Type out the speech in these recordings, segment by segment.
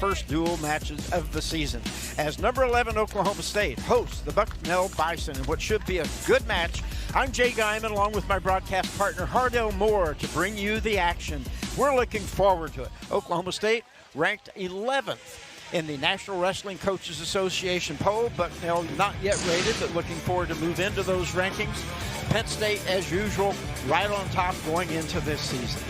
first dual matches of the season, as number 11 Oklahoma State hosts the Bucknell Bison in what should be a good match. I'm Jay Guyman, along with my broadcast partner Hardell Moore, to bring you the action. We're looking forward to it. Oklahoma State ranked 11th in the National Wrestling Coaches Association poll. Bucknell not yet rated, but looking forward to move into those rankings. Penn State, as usual, right on top going into this season.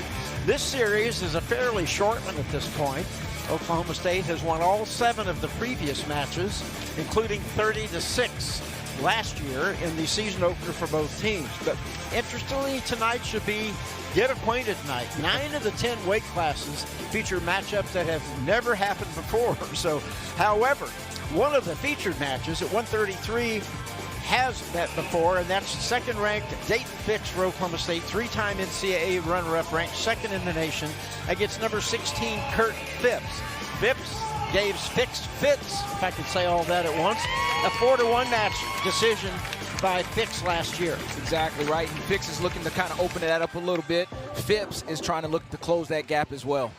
This series is a fairly short one at this point. Oklahoma State has won all 7 of the previous matches, including 30-6 last year in the season opener for both teams. But interestingly, tonight should be get acquainted night. 9 of the 10 weight classes feature matchups that have never happened before. So, however, one of the featured matches at 133 has met before, and that's second-ranked Dayton Fix for Oklahoma State, 3-time NCAA runner-up, ranked second in the nation, against number 16 Kurt Phipps. Phipps gave Fix fits, if I could say all that at once, a 4-1 match decision by Fix last year. Exactly right, and Fix is looking to kind of open that up a little bit. Phipps is trying to look to close that gap as well.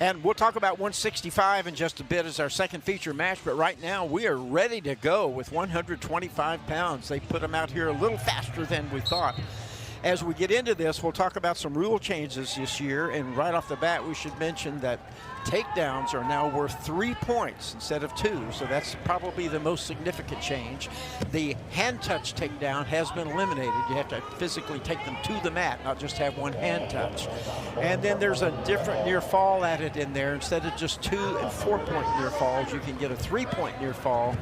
And we'll talk about 165 in just a bit as our second feature match, but right now we are ready to go with 125 pounds. They put them out here a little faster than we thought. As we get into this, we'll talk about some rule changes this year, and right off the bat we should mention that takedowns are now worth 3 points instead of 2, so that's probably the most significant change. The hand touch takedown has been eliminated. You have to physically take them to the mat, not just have one hand touch. And then there's a different near fall added in there. Instead of just 2 and 4 point near falls, you can get a 3 point near fall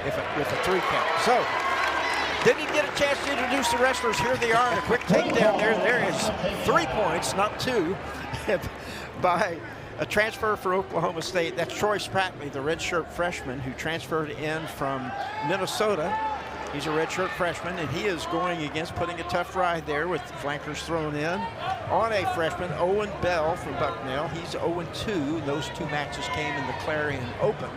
with a 3 count. So didn't even get a chance to introduce the wrestlers. Here they are in a quick takedown there. There is 3 points, not 2, by a transfer for Oklahoma State. That's Troy Spratley, the redshirt freshman who transferred in from Minnesota. He's a redshirt freshman, and he is going against, putting a tough ride there with flankers thrown in, on a freshman, Owen Bell from Bucknell. He's 0-2. Those 2 matches came in the Clarion Open.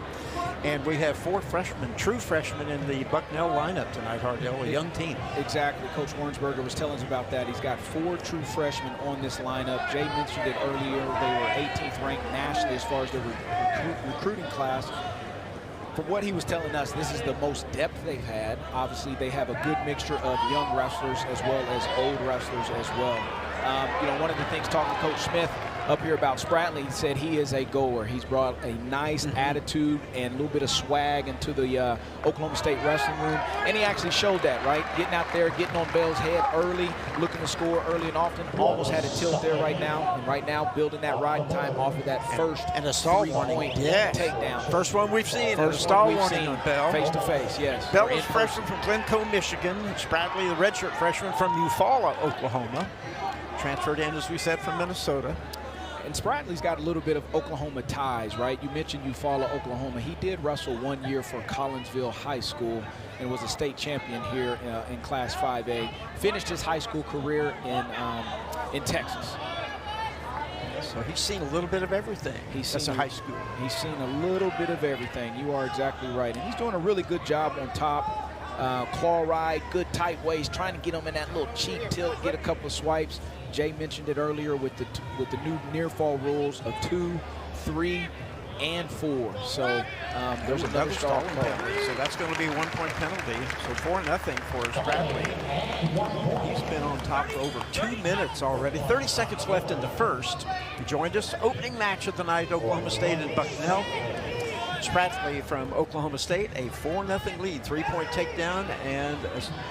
And we have 4 freshmen, true freshmen, in the Bucknell lineup tonight, Hardell, a young team. Exactly. Coach Warrensberger was telling us about that. He's got 4 true freshmen on this lineup. Jay mentioned it earlier. They were 18th ranked nationally as far as the recruiting class. From what he was telling us, this is the most depth they've had. Obviously, they have a good mixture of young wrestlers as well as old wrestlers as well. You know, one of the things talking to Coach Smith up here about Spratley, he said he is a goer. He's brought a nice attitude and a little bit of swag into the Oklahoma State wrestling room, and he actually showed that, right? Getting out there, getting on Bell's head early, looking to score early and often. Almost had a tilt there right now, and right now building that riding time off of that first and a stall warning takedown. First one we've seen. First a stall warning on Bell. Face to face, yes. Bell is freshman from Glencoe, Michigan. Spratley, the redshirt freshman from Eufaula, Oklahoma. Transferred in, as we said, from Minnesota. And Spratley's got a little bit of Oklahoma ties, right? You mentioned Eufaula, Oklahoma. He did wrestle 1 year for Collinsville High School and was a state champion here in Class 5A. Finished his high school career in Texas. So he's seen a little bit of everything. That's a high school. He's seen a little bit of everything. You are exactly right. And he's doing a really good job on top. Claw ride, good tight waist, trying to get him in that little cheek tilt, get a couple of swipes. Jay mentioned it earlier with the new near fall rules of 2, 3, and 4. So there's another stalling penalty. So that's going to be a 1 point penalty. So 4-0 for Spratley. He's been on top for over 2 minutes already. 30 seconds left in the first. He joined us opening match of the night, Oklahoma State and Bucknell. Spratley from Oklahoma State, a 4-0 lead, 3 point takedown and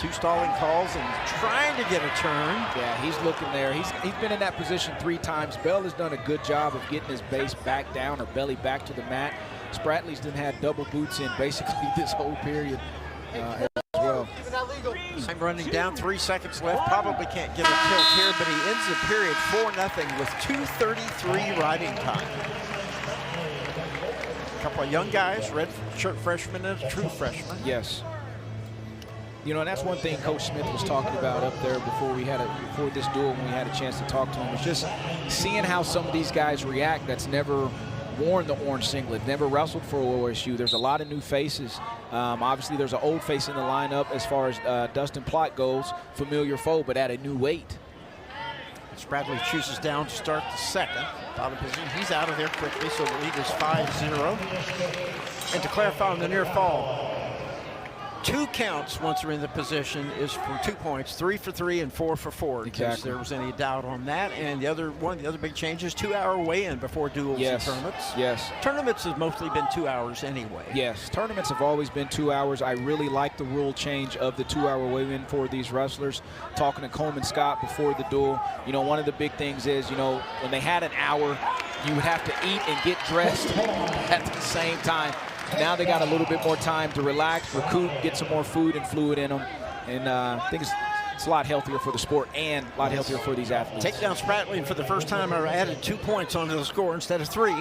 2 stalling calls and trying to get a turn. Yeah, he's looking there. He's been in that position 3 times. Bell has done a good job of getting his base back down or belly back to the mat. Spratley's done had double boots in basically this whole period as well. I'm running down, 3 seconds left. Probably can't get a tilt here, but he ends the period 4-0 with 2:33 riding time. Couple of young guys, red shirt freshman and a true freshman. Yes. You know, and that's one thing Coach Smith was talking about up there before this duel, when we had a chance to talk to him, was just seeing how some of these guys react that's never worn the orange singlet, never wrestled for OSU. There's a lot of new faces. Obviously, there's an old face in the lineup as far as Dustin Plott goes, familiar foe, but at a new weight. Spradley chooses down to start the second. Bottom position. He's out of there quickly, so the lead is 5-0. And to clarify on the near fall, 2 counts once they're in the position is for 2 points, 3 for 3 and 4 for 4. Exactly. In case there was any doubt on that. And one of the other big changes, 2-hour weigh-in before duels and tournaments. Yes. Tournaments has mostly been 2 hours anyway. Yes, tournaments have always been 2 hours. I really like the rule change of the 2-hour weigh-in for these wrestlers. Talking to Coleman Scott before the duel, you know, one of the big things is, you know, when they had an hour, you would have to eat and get dressed at the same time. Now they got a little bit more time to relax, recoup, get some more food and fluid in them. And I think it's a lot healthier for the sport and a lot healthier for these athletes. Takedown Spratly for the first time are added 2 points onto the score instead of 3.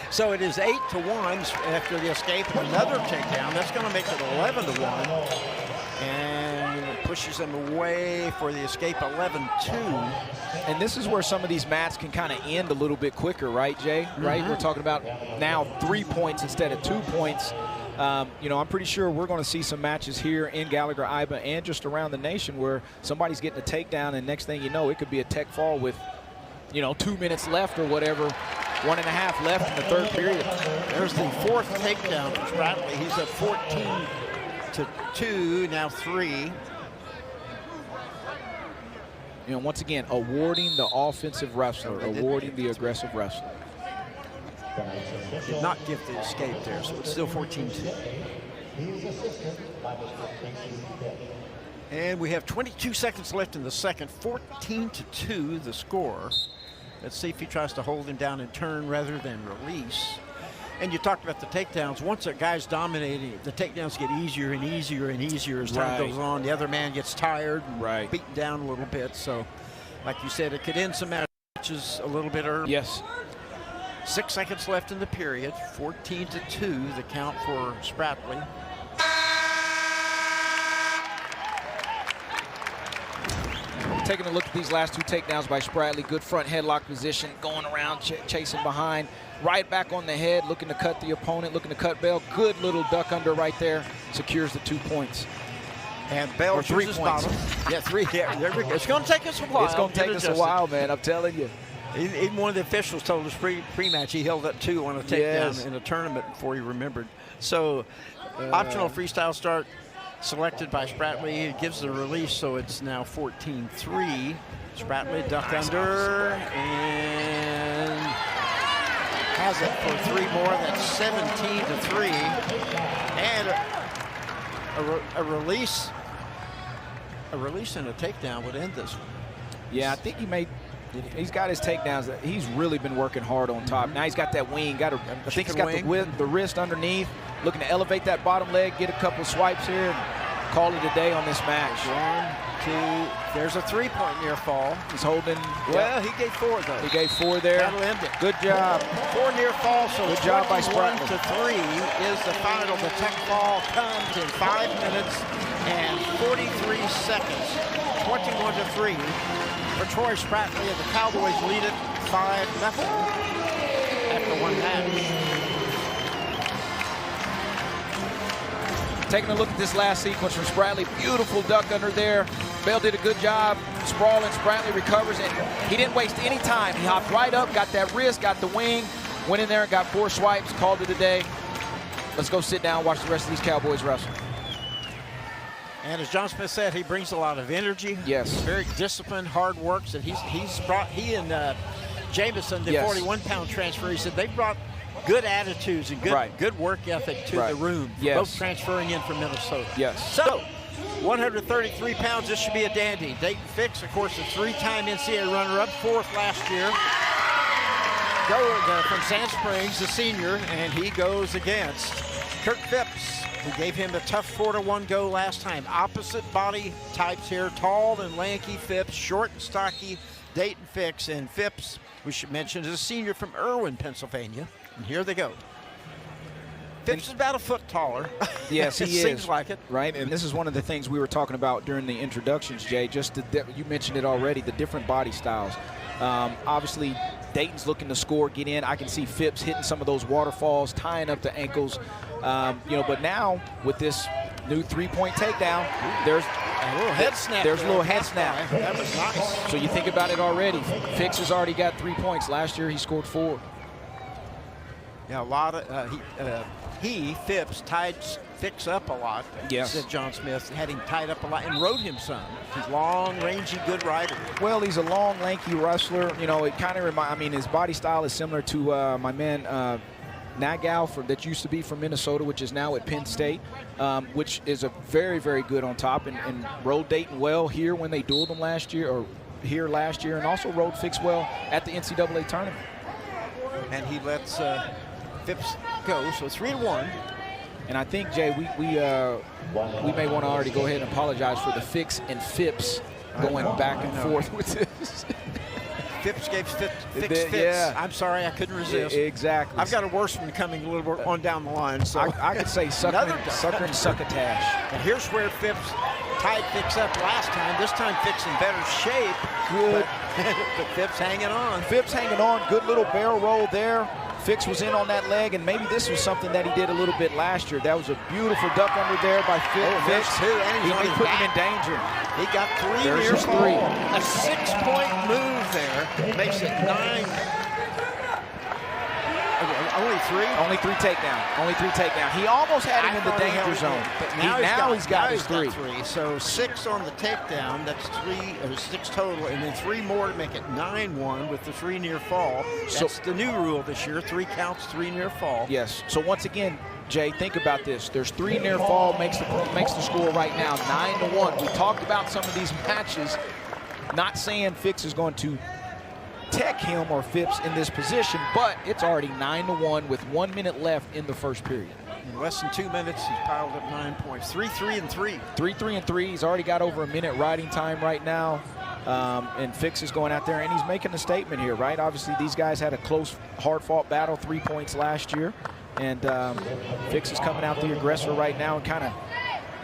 So it is 8-1 after the escape. Another takedown. That's going to make it 11-1. And pushes them away for the escape 11-2. And this is where some of these mats can kind of end a little bit quicker, right, Jay? Right? We're talking about now 3 points instead of 2 points. You know, I'm pretty sure we're going to see some matches here in Gallagher-Iba and just around the nation where somebody's getting a takedown, and next thing you know, it could be a tech fall with, you know, 2 minutes left or whatever, 1.5 left in the third period. There's the 4th takedown for Spratly. He's at 14-2, now 3. You know, once again, awarding the offensive wrestler, awarding the aggressive wrestler. Did not give the escape there, so it's still 14-2. And we have 22 seconds left in the second, 14-2 the score. Let's see if he tries to hold him down and turn rather than release. And you talked about the takedowns. Once a guy's dominating, the takedowns get easier and easier and easier as time goes on. The other man gets tired and beaten down a little bit. So, like you said, it could end some matches a little bit early. Yes. 6 seconds left in the period. 14-2, the count for Spratly. Taking a look at these last 2 takedowns by Spratly. Good front headlock position, going around, chasing behind. Right back on the head, looking to cut the opponent, looking to cut Bell. Good little duck under right there. Secures the 2 points. And Bell 3 points. Bottom. Yeah, 3. Yeah, it's going to take us a while. It's going to take us a while, man. I'm telling you. Even one of the officials told us pre-match he held up 2 on a takedown in a tournament before he remembered. So, optional freestyle start selected by Spratly. It gives the release, so it's now 14-3. Spratly ducked under and has it for 3 more. That's 17-3. And a release and a takedown would end this one. Yeah, I think he's got his takedowns. He's really been working hard on top. Now he's got that wing. I think he's got the wrist underneath. Looking to elevate that bottom leg, get a couple swipes here, and call it a day on this match. 1, 2. There's a 3-point near fall. He's holding. Well, he gave 4 though. He gave 4 there. That'll end it. Good job. 4 near fall. So good job by Spratly. 1-3 is the final. The tech fall comes in 5 minutes and 43 seconds. 21-3. For Troy Spratly, and the Cowboys lead it 5-0 after 1 match. Taking a look at this last sequence from Spratly. Beautiful duck under there. Bell did a good job. Sprawling, Spratly recovers, and he didn't waste any time. He hopped right up, got that wrist, got the wing, went in there and got 4 swipes, called it a day. Let's go sit down and watch the rest of these Cowboys wrestle. And as John Smith said, he brings a lot of energy. Yes. Very disciplined, hard works, and he and Jamison, the 41-pound transfer, he said they brought good attitudes and good work ethic to the room. Yes. Both transferring in from Minnesota. Yes. So, 133 pounds, this should be a dandy. Dayton Fix, of course, a 3-time NCAA runner-up, 4th last year. From Sand Springs, the senior, and he goes against Kirk Phipps, who gave him a tough 4-1 go last time. Opposite body types here, tall and lanky Phipps, short and stocky Dayton Fix, and Phipps, we should mention, is a senior from Irwin, Pennsylvania. And here they go. Phipps is about a foot taller. Yes, he is. Seems like it. Right, and this is one of the things we were talking about during the introductions, Jay. You mentioned it already, the different body styles. Obviously, Dayton's looking to score, get in. I can see Phipps hitting some of those waterfalls, tying up the ankles. But now with this new 3-point takedown, there's A little head snap. There's a little head snap. That was nice. So you think about it already. Fix has already got 3 points. Last year he scored 4. Yeah, a lot of Phipps tied Fix up a lot. Yes. Said John Smith had him tied up a lot and rode him some. He's long, rangy, good rider. Well, he's a long, lanky wrestler. You know, it kind of reminds. I mean, his body style is similar to my man Nagao that used to be from Minnesota, which is now at Penn State, which is a very, very good on top and rode Dayton well here when they dueled him last year, and also rode Fix well at the NCAA tournament. And he lets Phipps go, so 3-1. And I think, Jay, we may want to already go ahead and apologize for the Fix and Phipps going back and forth with this. Phipps gave Fix. Yeah. I'm sorry, I couldn't resist. Exactly. I've got a worse one coming a little bit on down the line. So I could say sucker and succotash. And here's where Phipps tied Fix up last time. This time Fix in better shape. Good. But Phipps hanging on. Phipps hanging on. Good little barrel roll there. Fix was in on that leg, and maybe this was something that he did a little bit last year. That was a beautiful duck under there by Fix. And he put him in danger. He got 3 There's near his fall. 3. A 6-point move there makes it 9. Only 3? Only 3 takedown. He almost had him in the danger zone. But now he's got his 3. So 6 on the takedown. That's 6 total, and then 3 more to make it 9-1 with the 3 near fall. That's the new rule this year. 3 counts, 3 near fall. Yes. So once again, Jay, think about this. There's 3 near fall, makes the score right now 9-1. We talked about some of these matches. Not saying Fix is going to tech him or Phipps in this position, but it's already 9-1 with 1 minute left in the first period. In less than 2 minutes, he's piled up 9 points. 3-3-3. 3-3-3. He's already got over a minute riding time right now. And Fix is going out there, and he's making a statement here, right? Obviously, these guys had a close, hard-fought battle, 3 points last year. And Fix is coming out the aggressor right now and kind of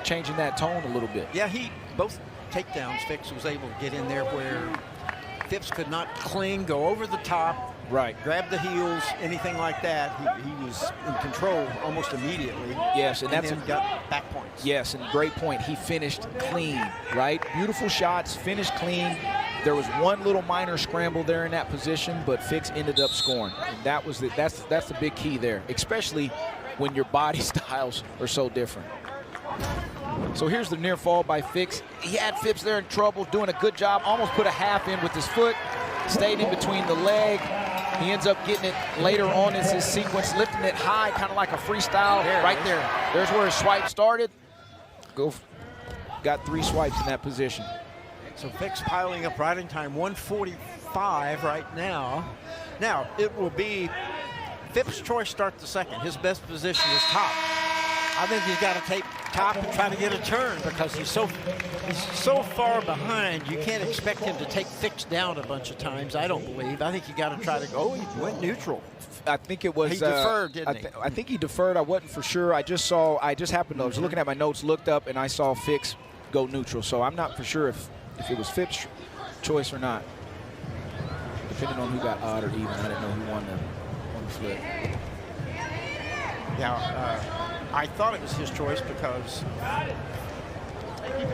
changing that tone a little bit. Yeah, both takedowns, Fix was able to get in there where Phipps could not cling, go over the top, right, grab the heels, anything like that. He was in control almost immediately. Yes, and then got back points. Yes, and great point. He finished clean, right? Beautiful shots, finished clean. There was one little minor scramble there in that position, but Fix ended up scoring. And that's the big key there, especially when your body styles are so different. So here's the near fall by Fix. He had Phipps there in trouble, doing a good job. Almost put a half in with his foot. Stayed in between the leg. He ends up getting it later on in his sequence, lifting it high, kind of like a freestyle right there. There's where his swipe started. Got 3 swipes in that position. So Fix piling up riding time, 1:45 right now. Now, it will be Phipps' choice start the second. His best position is top. I think he's got to take top and try to get a turn because he's so far behind. You can't expect him to take Fix down a bunch of times, I don't believe. I think you got to try to go. He went neutral. I think it was. He deferred, didn't he? I think he deferred. I wasn't for sure. I just happened to, I was looking at my notes, looked up, and I saw Fix go neutral. So I'm not for sure if it was Phipps' choice or not. Depending on who got odd or even. I didn't know who won the flip. Yeah. I thought it was his choice because in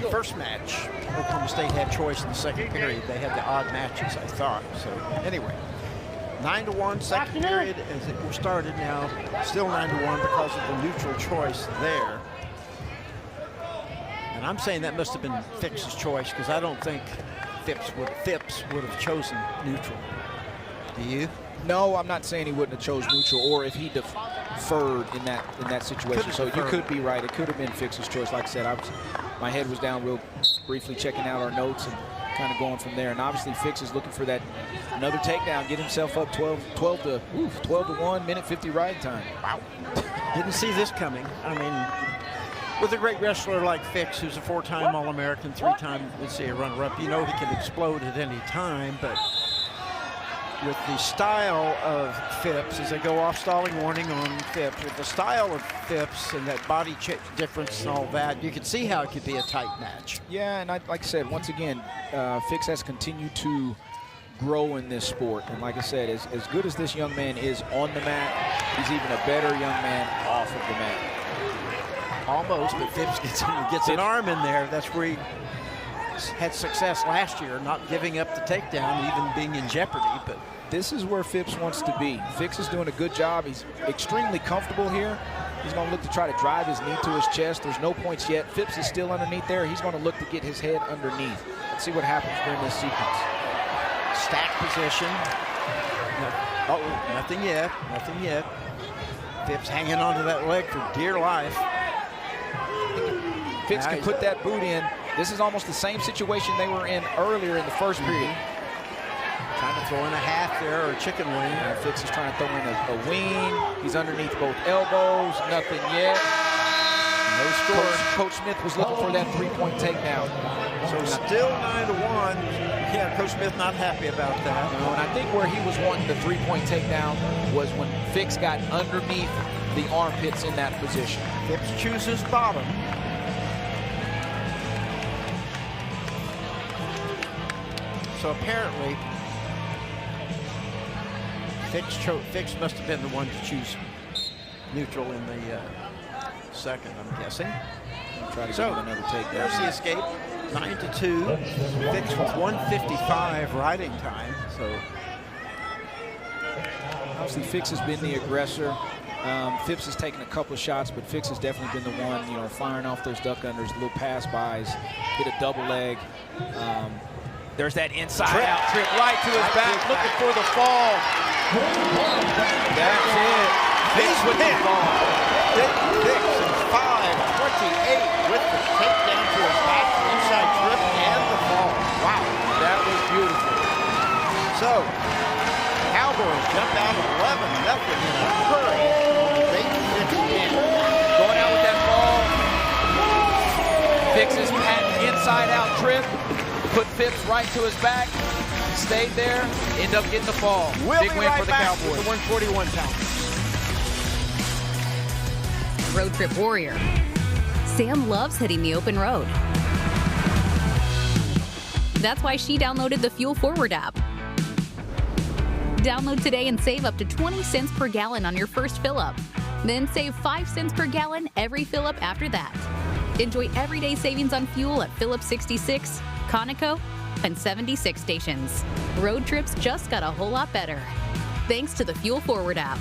the first match, Oklahoma State had choice in the second period. They had the odd matches, I thought. So anyway, 9-1 second period as it started now. Still 9-1 because of the neutral choice there. And I'm saying that must have been Fix's choice because I don't think Phipps would have chosen neutral. Do you? No, I'm not saying he wouldn't have chose neutral, or if he deferred in that situation. So you could be right. It could have been Fix's choice. Like I said, my head was down real briefly checking out our notes and kind of going from there. And obviously Fix is looking for that another takedown, get himself up 12 to 1, minute 50 ride time. Wow. Didn't see this coming. I mean, with a great wrestler like Fix, who's a 4-time All-American, 3-time, let's say, a runner-up, you know he can explode at any time, but with the style of Phipps, as they go off stalling warning on Phipps, with the style of Phipps and that body difference and all that, you can see how it could be a tight match. Yeah, and like I said, once again, Fix has continued to grow in this sport. And like I said, as good as this young man is on the mat, he's even a better young man off of the mat. Almost, but Phipps gets an arm in there. That's where he had success last year, not giving up the takedown, even being in jeopardy. But this is where Phipps wants to be. Phipps is doing a good job. He's extremely comfortable here. He's going to look to try to drive his knee to his chest. There's no points yet. Phipps is still underneath there. He's going to look to get his head underneath. Let's see what happens during this sequence. Stack position. No, nothing yet. Nothing yet. Phipps hanging onto that leg for dear life. Phipps can put that boot in. This is almost the same situation they were in earlier in the first period. Trying to throw in a half there, or a chicken wing. And Phipps is trying to throw in a wing. He's underneath both elbows. Nothing yet. No score. Coach Smith was looking for that three-point takedown. So still 9-1. Yeah, Coach Smith not happy about that. You know, and I think where he was wanting the three-point takedown was when Phipps got underneath the armpits in that position. Phipps chooses bottom. So apparently, Phipps must have been the one to choose neutral in the second, I'm guessing. Try to get another take there. There's the escape, 9-2. Phipps with 1:55 riding time. So obviously, Phipps has been the aggressor. Phipps has taken a couple of shots, but Phipps has definitely been the one, you know, firing off those duck unders, little pass-bys, hit a double leg. There's that inside-out trip right to his back, looking for the fall. That's it. Phipps with the fall. Phipps in 5:28 with the takedown to his back, inside trip, and the fall. Wow, that was beautiful. So, Cowboys jump out 11-0 in a hurry. Going out with that ball. Fixes inside-out trip. Put Phipps right to his back. Stayed there. End up getting the fall. Big win for the Cowboys. The 141 pounders. Road trip warrior. Sam loves hitting the open road. That's why she downloaded the Fuel Forward app. Download today and save up to 20 cents per gallon on your first fill-up. Then save 5 cents per gallon every fill-up after that. Enjoy everyday savings on fuel at Phillips 66, Conoco, and 76 stations. Road trips just got a whole lot better. Thanks to the Fuel Forward app.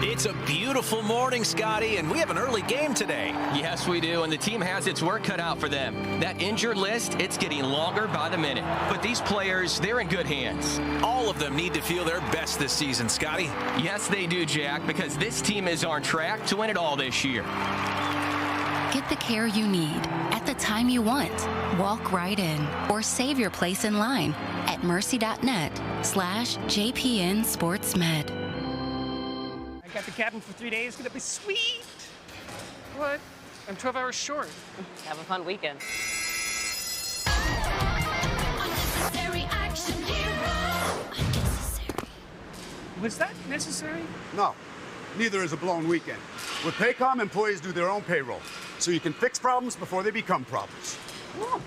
It's a beautiful morning, Scotty, and we have an early game today. Yes, we do, and the team has its work cut out for them. That injured list, it's getting longer by the minute. But these players, they're in good hands. All of them need to feel their best this season, Scotty. Yes, they do, Jack, because this team is on track to win it all this year. Get the care you need at the time you want. Walk right in or save your place in line at mercy.net/JPN Sports Med. I got the cabin for 3 days. It's gonna be sweet. What? I'm 12 hours short. Have a fun weekend. Was that necessary? No, neither is a blown weekend. With Paycom, employees do their own payroll, so you can fix problems before they become problems. Oh.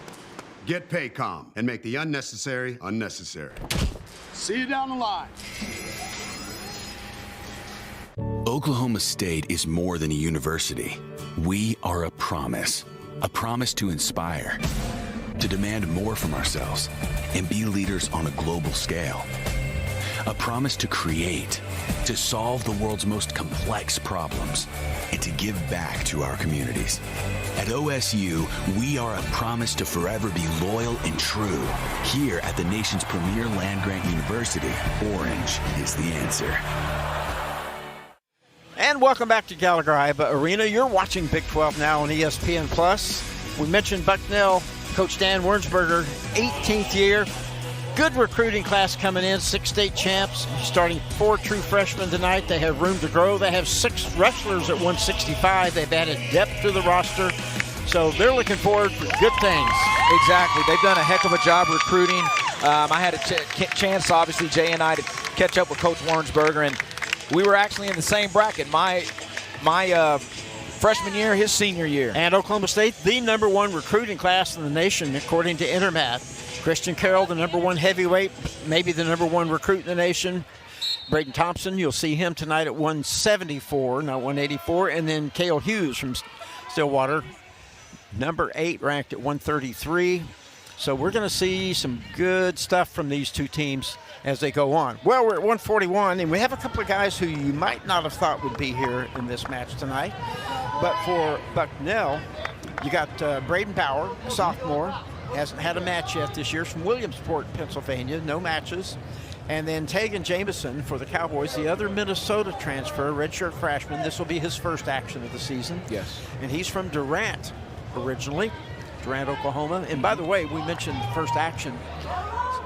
Get Paycom and make the unnecessary unnecessary. See you down the line. Oklahoma State is more than a university. We are a promise to inspire, to demand more from ourselves, and be leaders on a global scale. A promise to create, to solve the world's most complex problems, and to give back to our communities. At OSU, we are a promise to forever be loyal and true. Here at the nation's premier land-grant university, Orange is the answer. And welcome back to Gallagher-Iba Arena. You're watching Big 12 now on ESPN+. We mentioned Bucknell, Coach Dan Wernsberger, 18th year. Good recruiting class coming in, 6 state champs, starting 4 true freshmen tonight. They have room to grow. They have 6 wrestlers at 165. They've added depth to the roster. So they're looking forward for good things. Exactly. They've done a heck of a job recruiting. I had a chance, obviously, Jay and I, to catch up with Coach Wernsberger, and we were actually in the same bracket. My freshman year, his senior year. And Oklahoma State, the #1 recruiting class in the nation, according to Intermat. Christian Carroll, the #1 heavyweight, maybe the #1 recruit in the nation. Braden Thompson, you'll see him tonight at 174, not 184. And then Cale Hughes from Stillwater, number 8, ranked at 133. So we're going to see some good stuff from these two teams as they go on. Well, we're at 141, and we have a couple of guys who you might not have thought would be here in this match tonight. But for Bucknell, you got Braden Bauer, a sophomore, hasn't had a match yet this year, from Williamsport, Pennsylvania, no matches. And then Tegan Jameson for the Cowboys, the other Minnesota transfer, redshirt freshman. This will be his first action of the season. Yes. And he's from Durant originally, Durant, Oklahoma. And by the way, we mentioned the first action.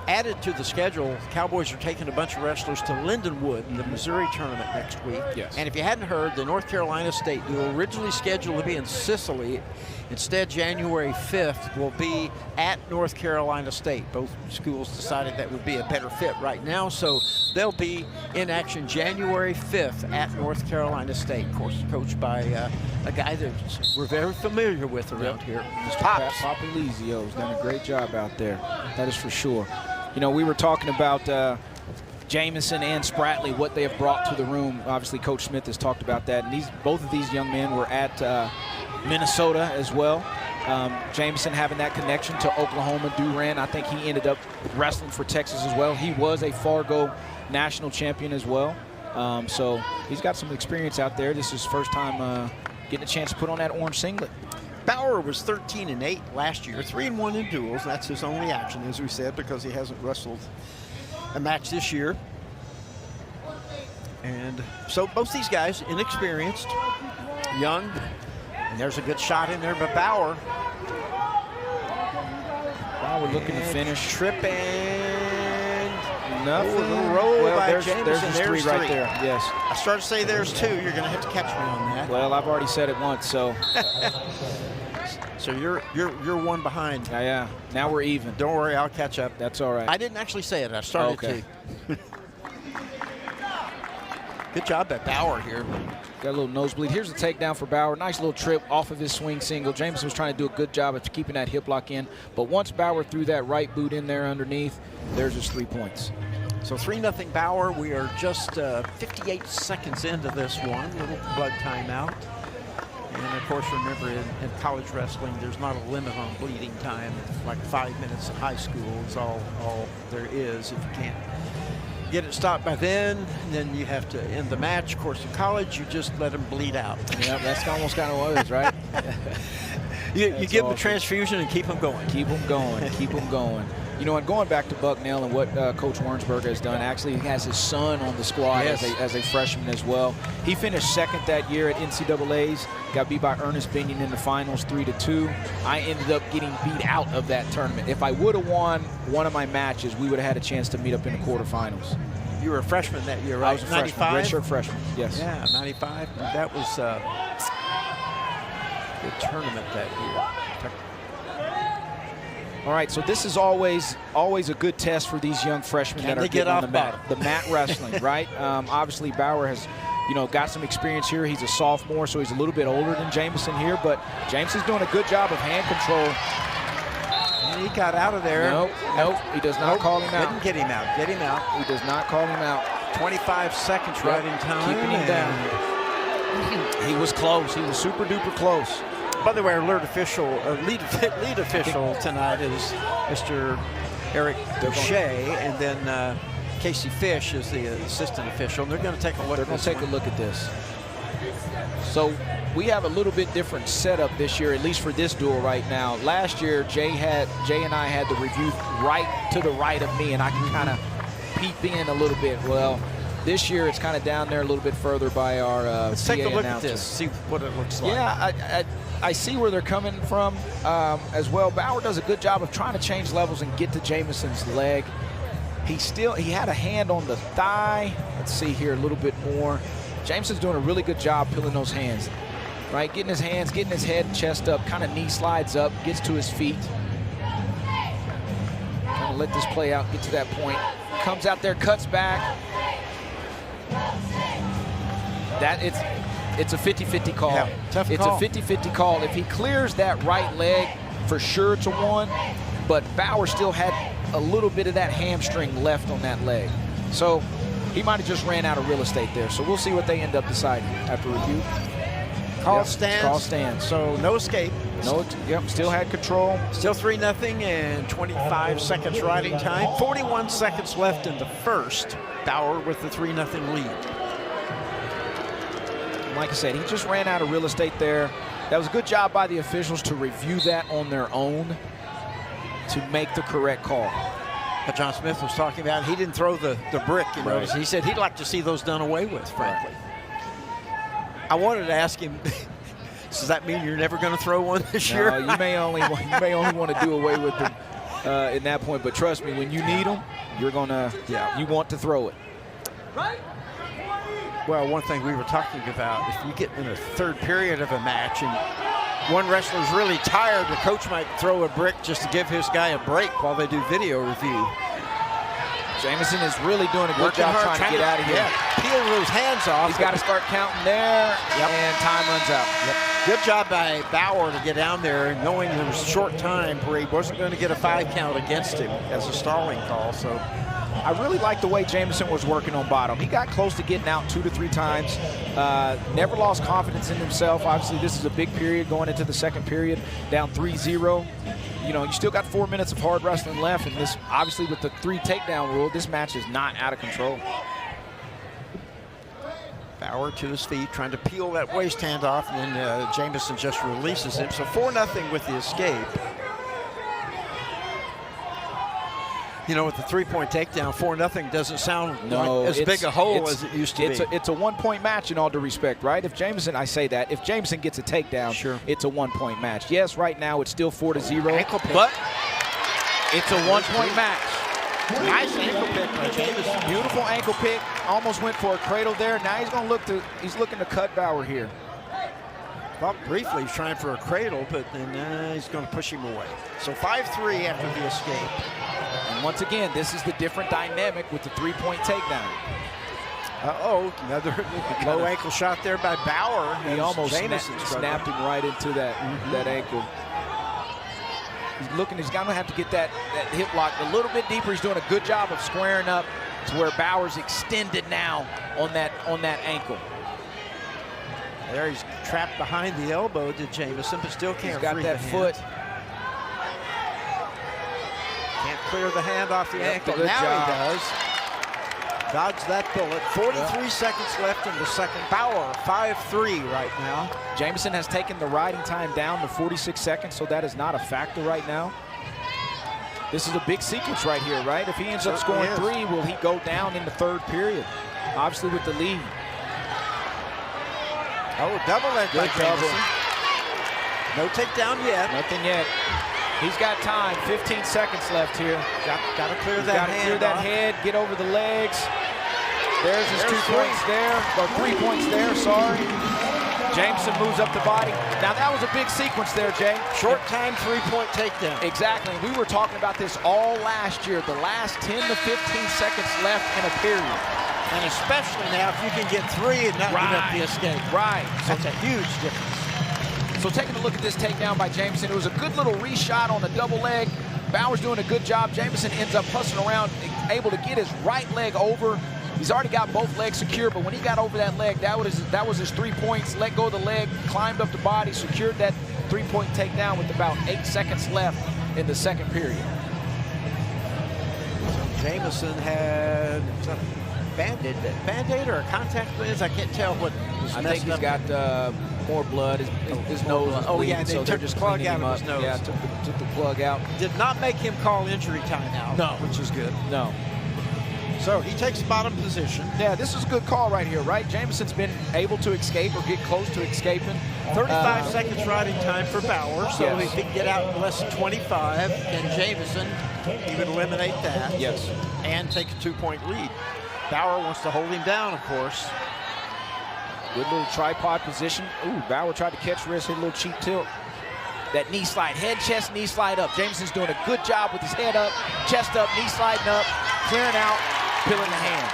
Added to the schedule, Cowboys are taking a bunch of wrestlers to Lindenwood in the Missouri tournament next week. Yes. And if you hadn't heard, the North Carolina State, who were originally scheduled to be in Sicily, instead January 5th will be at North Carolina State. Both schools decided that would be a better fit right now, so they'll be in action January 5th at North Carolina State. Of course, coached by a guy that we're very familiar with around here. Mr. Pop Elizio's done a great job out there. That is for sure. You know, we were talking about Jameson and Spratley, what they have brought to the room. Obviously, Coach Smith has talked about that. And both of these young men were at Minnesota as well. Jameson having that connection to Oklahoma, Durant. I think he ended up wrestling for Texas as well. He was a Fargo national champion as well. So he's got some experience out there. This is his first time getting a chance to put on that orange singlet. Bauer was 13-8 last year, 3-1 in duels. That's his only action, as we said, because he hasn't wrestled a match this year. And so both these guys, inexperienced, young, and there's a good shot in there, but Bauer looking to finish. Tripping. Nothing. Roll by there's Jameson. three right there. Yes. I started to say there's 2. You're going to have to catch me on that. Well, I've already said it once, so. So you're 1 behind. Yeah. Now we're even. Don't worry, I'll catch up. That's all right. I didn't actually say it. I started to. Good job at Bauer here. Got a little nosebleed. Here's the takedown for Bauer. Nice little trip off of his swing single. Jameson was trying to do a good job of keeping that hip lock in. But once Bauer threw that right boot in there underneath, there's his 3 points. So 3-0 Bauer. We are just 58 seconds into this one. Little blood timeout. And of course, remember in college wrestling, there's not a limit on bleeding time. Like 5 minutes in high school is all there is. If you can't get it stopped by then you have to end the match. Of course, in college, you just let them bleed out. Yeah, that's almost kind of what it is, right? you give them a transfusion and keep them going. Keep them going. Keep them going. You know, and going back to Bucknell and what Coach Warrensberger has done, actually he has his son on the squad as a freshman as well. He finished second that year at NCAA's, got beat by Ernest Binion in the finals 3-2. I ended up getting beat out of that tournament. If I would have won one of my matches, we would have had a chance to meet up in the quarterfinals. You were a freshman that year, right? I was a freshman, redshirt freshman, yes. Yeah, 95. That was a good tournament that year. All right, so this is always a good test for these young freshmen that are getting on the mat. The mat wrestling, right? Obviously, Bauer has, got some experience here. He's a sophomore, so he's a little bit older than Jameson here, but Jameson's doing a good job of hand control. And he got out of there. Nope, he does not call him out. Didn't get him out. Get him out. He does not call him out. 25 seconds right in time. Keeping him down. He was close. He was super duper close. By the way, our lead official tonight is Mr. Eric Boucher, and then Casey Fish is the assistant official. And they're going to take a look. They're going to take a look at this. So we have a little bit different setup this year, at least for this duel right now. Last year, Jay and I had the review right to the right of me, and I can kind of peep in a little bit. Well, this year it's kind of down there a little bit further by our Let's take a look at this, see what it looks like. Yeah, I see where they're coming from as well. Bauer does a good job of trying to change levels and get to Jameson's leg. He had a hand on the thigh. Let's see here a little bit more. Jameson's doing a really good job peeling those hands, right? Getting his hands, getting his head and chest up, kind of knee slides up, gets to his feet. Trying to let this play out, get to that point. Comes out there, cuts back. It's a 50-50 call. Yeah, tough it's call. A 50-50 call. If he clears that right leg, for sure it's a 1. But Bauer still had a little bit of that hamstring left on that leg. So He might have just ran out of real estate there. So we'll see what they end up deciding after review. Call stands. Call stands. So no escape. Still had control. Still 3-0 and 25 seconds riding time. 41 seconds left in the first. Bauer with the 3-0 lead. Like I said, he just ran out of real estate there. That was a good job by the officials to review that on their own to make the correct call. But John Smith was talking about he didn't throw the brick, you know. He said he'd like to see those done away with, frankly. I wanted to ask him, does that mean you're never going to throw one this year? You may only want to do away with them in that point. But trust me, when you need them, you're gonna you want to throw it. Well, one thing we were talking about, if you get in a third period of a match and one wrestler's really tired, the coach might throw a brick just to give his guy a break while they do video review. Jamison is really doing a good job trying to get out of here. Peel those hands off. He's got to start counting there, and time runs out. Good job by Bauer to get down there, and knowing there was a short time where he wasn't going to get a 5 count against him as a stalling call. So I really like the way Jamison was working on bottom. He got close to getting out 2 to 3 times. Never lost confidence in himself. Obviously, this is a big period going into the second period, down 3-0. You know, you still got 4 minutes of hard wrestling left, and this, obviously, with the 3 takedown rule, this match is not out of control. Bauer to his feet, trying to peel that waist hand off, and then Jamison just releases him. So 4-0 with the escape. You know, with the 3-point takedown, 4-0 doesn't sound like as big a hole as it used to be. It's a 1-point match in all due respect, right? If Jamison, I say that, if Jamison gets a takedown, it's a 1-point match. Yes, right now it's still 4-0, but it's a 1-point match. Nice ankle pick by Jamison. Beautiful ankle pick. Almost went for a cradle there. Now he's going to he's looking to cut Bauer here. Thought briefly he's trying for a cradle, but then he's going to push him away. So 5-3 after the escape. And once again, this is the different dynamic with the 3-point takedown. Another low ankle shot there by Bauer. He almost snapped him right into that ankle. He's going to have to get that hip lock a little bit deeper. He's doing a good job of squaring up to where Bauer's extended now on that ankle. There he's trapped behind the elbow to Jamison, but still can't. He's got that foot. Can't clear the hand off the ankle. Good now job. He does. Dodged that bullet. 43 seconds left in the second. Bauer 5-3 right now. Jamison has taken the riding time down to 46 seconds, so that is not a factor right now. This is a big sequence right here, right? If he ends up scoring 3, will he go down in the third period? Obviously with the lead. Double leg by Jamison. No takedown yet. Nothing yet. He's got time. 15 seconds left here. Got to clear that hand. Clear that head. Get over the legs. There's his 2 points there, or 3 points there. Sorry. Jamison moves up the body. Now that was a big sequence there, Jay. Short time 3-point takedown. Exactly. We were talking about this all last year. The last 10 to 15 seconds left in a period. And especially now if you can get 3 and not give up the escape. Right. That's a huge difference. So taking a look at this takedown by Jamison, it was a good little reshot on the double leg. Bauer's doing a good job. Jamison ends up hustling around, able to get his right leg over. He's already got both legs secure, but when he got over that leg, that was his 3 points. Let go of the leg, climbed up the body, secured that 3-point takedown with about 8 seconds left in the second period. Jamison had a Band-Aid or a contact lens. I can't tell what was I think he's got more blood. His nose is bleeding, so they're just plug cleaning out him of up. his nose. Yeah, took the plug out. Did not make him call injury timeout. No. Which is good. No. So he takes bottom position. Yeah, this is a good call right here, right? Jamison's been able to escape or get close to escaping. 35 seconds riding time for Bauer, so if he can get out in less than 25, then Jamison, he would eliminate that. Yes. And take a 2-point lead. Bauer wants to hold him down, of course. Good little tripod position. Ooh, Bauer tried to catch wrist, hit a little cheap tilt. That knee slide, head, chest, knee slide up. Jamison's doing a good job with his head up, chest up, knee sliding up, clearing out, peeling the hands.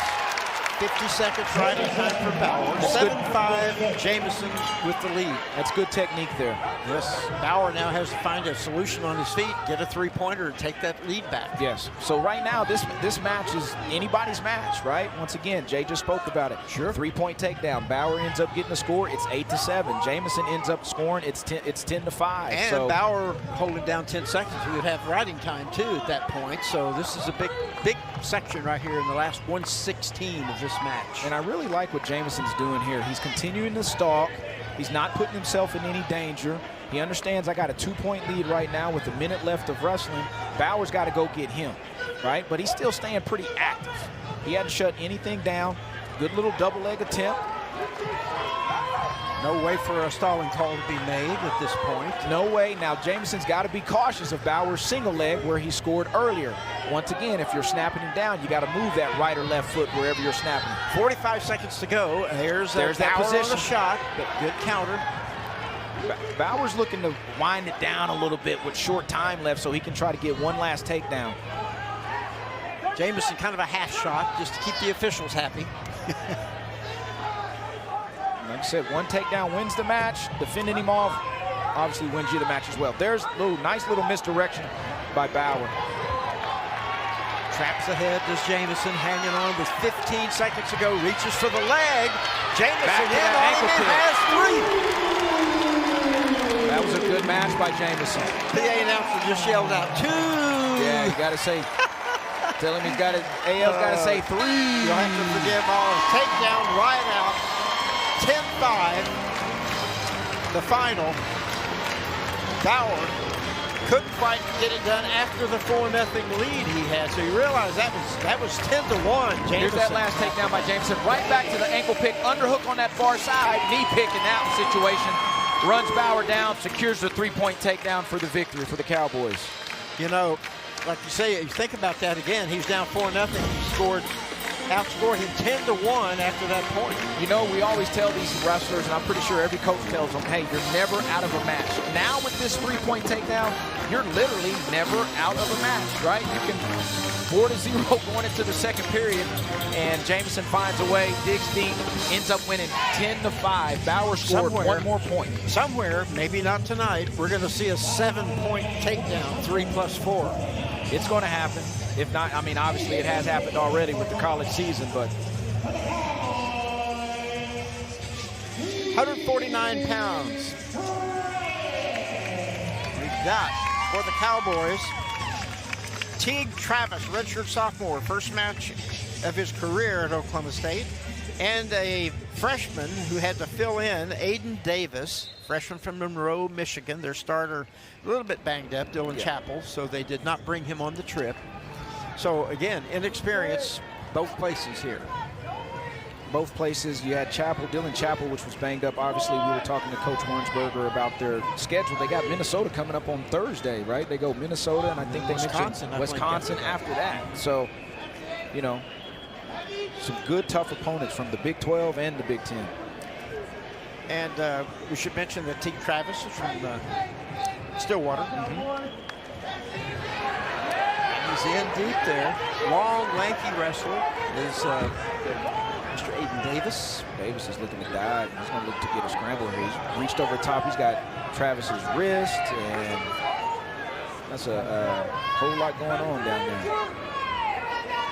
50 seconds riding time for Bauer. 7-5, Jamison with the lead. That's good technique there. Yes, Bauer now has to find a solution on his feet, get a three-pointer, and take that lead back. Yes. So right now, this match is anybody's match, right? Once again, Jay just spoke about it. Sure. 3-point takedown. Bauer ends up getting the score. It's 8-7. Jamison ends up scoring. It's 10-5. And so Bauer holding down 10 seconds. We would have riding time too at that point. So this is a big section right here in the last 1:16 of this match. And I really like what Jamison's doing here. He's continuing to stalk. He's not putting himself in any danger. He understands I got a 2-point lead right now with a minute left of wrestling. Bauer's got to go get him, right? But he's still staying pretty active. He hadn't shut anything down. Good little double leg attempt. No way for a stalling call to be made at this point. No way. Now, Jamison's got to be cautious of Bauer's single leg where he scored earlier. Once again, if you're snapping him down, you got to move that right or left foot wherever you're snapping. 45 seconds to go. There's that Bauer position. on the shot, but good counter. Bauer's looking to wind it down a little bit with short time left so he can try to get one last takedown. Jamison kind of a half shot just to keep the officials happy. Like I said, one takedown wins the match. Defending him off obviously wins you the match as well. There's a nice little misdirection by Bauer. Traps ahead, does Jamison, hanging on with 15 seconds to go, reaches for the leg. Jamison in on him and has 3. That was a good match by Jamison. PA announcer just yelled out 2. Yeah, you got to say, tell him he's got to, AL's got to say 3. You'll have to forgive all. Takedown right out. 10-5, the final. Bauer couldn't quite get it done after the 4-0 lead he had. So you realize that was 10-1. Jamison. Here's that last takedown by Jamison. Right back to the ankle pick, underhook on that far side, knee pick in that situation. Runs Bauer down, secures the 3-point takedown for the victory for the Cowboys. You know, like you say, you think about that again. He's down 4-0. Outscored him 10-1 after that point. You know, we always tell these wrestlers, and I'm pretty sure every coach tells them, hey, you're never out of a match. Now with this 3-point takedown, you're literally never out of a match, right? You can 4-0 going into the second period, and Jamison finds a way, digs deep, ends up winning 10-5. Bauer scored one more point. Somewhere, maybe not tonight, we're going to see a 7-point takedown, 3+4. It's going to happen. If not, I mean, obviously it has happened already with the college season, but 149 pounds. We've got for the Cowboys, Teague Travis, redshirt sophomore, first match of his career at Oklahoma State, and a freshman who had to fill in, Aiden Davis, freshman from Monroe, Michigan. Their starter a little bit banged up, Dylan Chappell, so they did not bring him on the trip. So again, inexperience, both places here. Both places, you had Dylan Chappell, which was banged up. Obviously, we were talking to Coach Warrensberger about their schedule. They got Minnesota coming up on Thursday, right? They go Minnesota, and I think they mentioned Wisconsin after that. So, you know, some good, tough opponents from the Big 12 and the Big 10. And we should mention that Teague Travis is from Stillwater. He's in deep there. Long, lanky wrestler is Mr. Aiden Davis. Davis is looking to dive. He's going to look to get a scramble here. He's reached over the top. He's got Travis's wrist, and that's a whole lot going on down there. I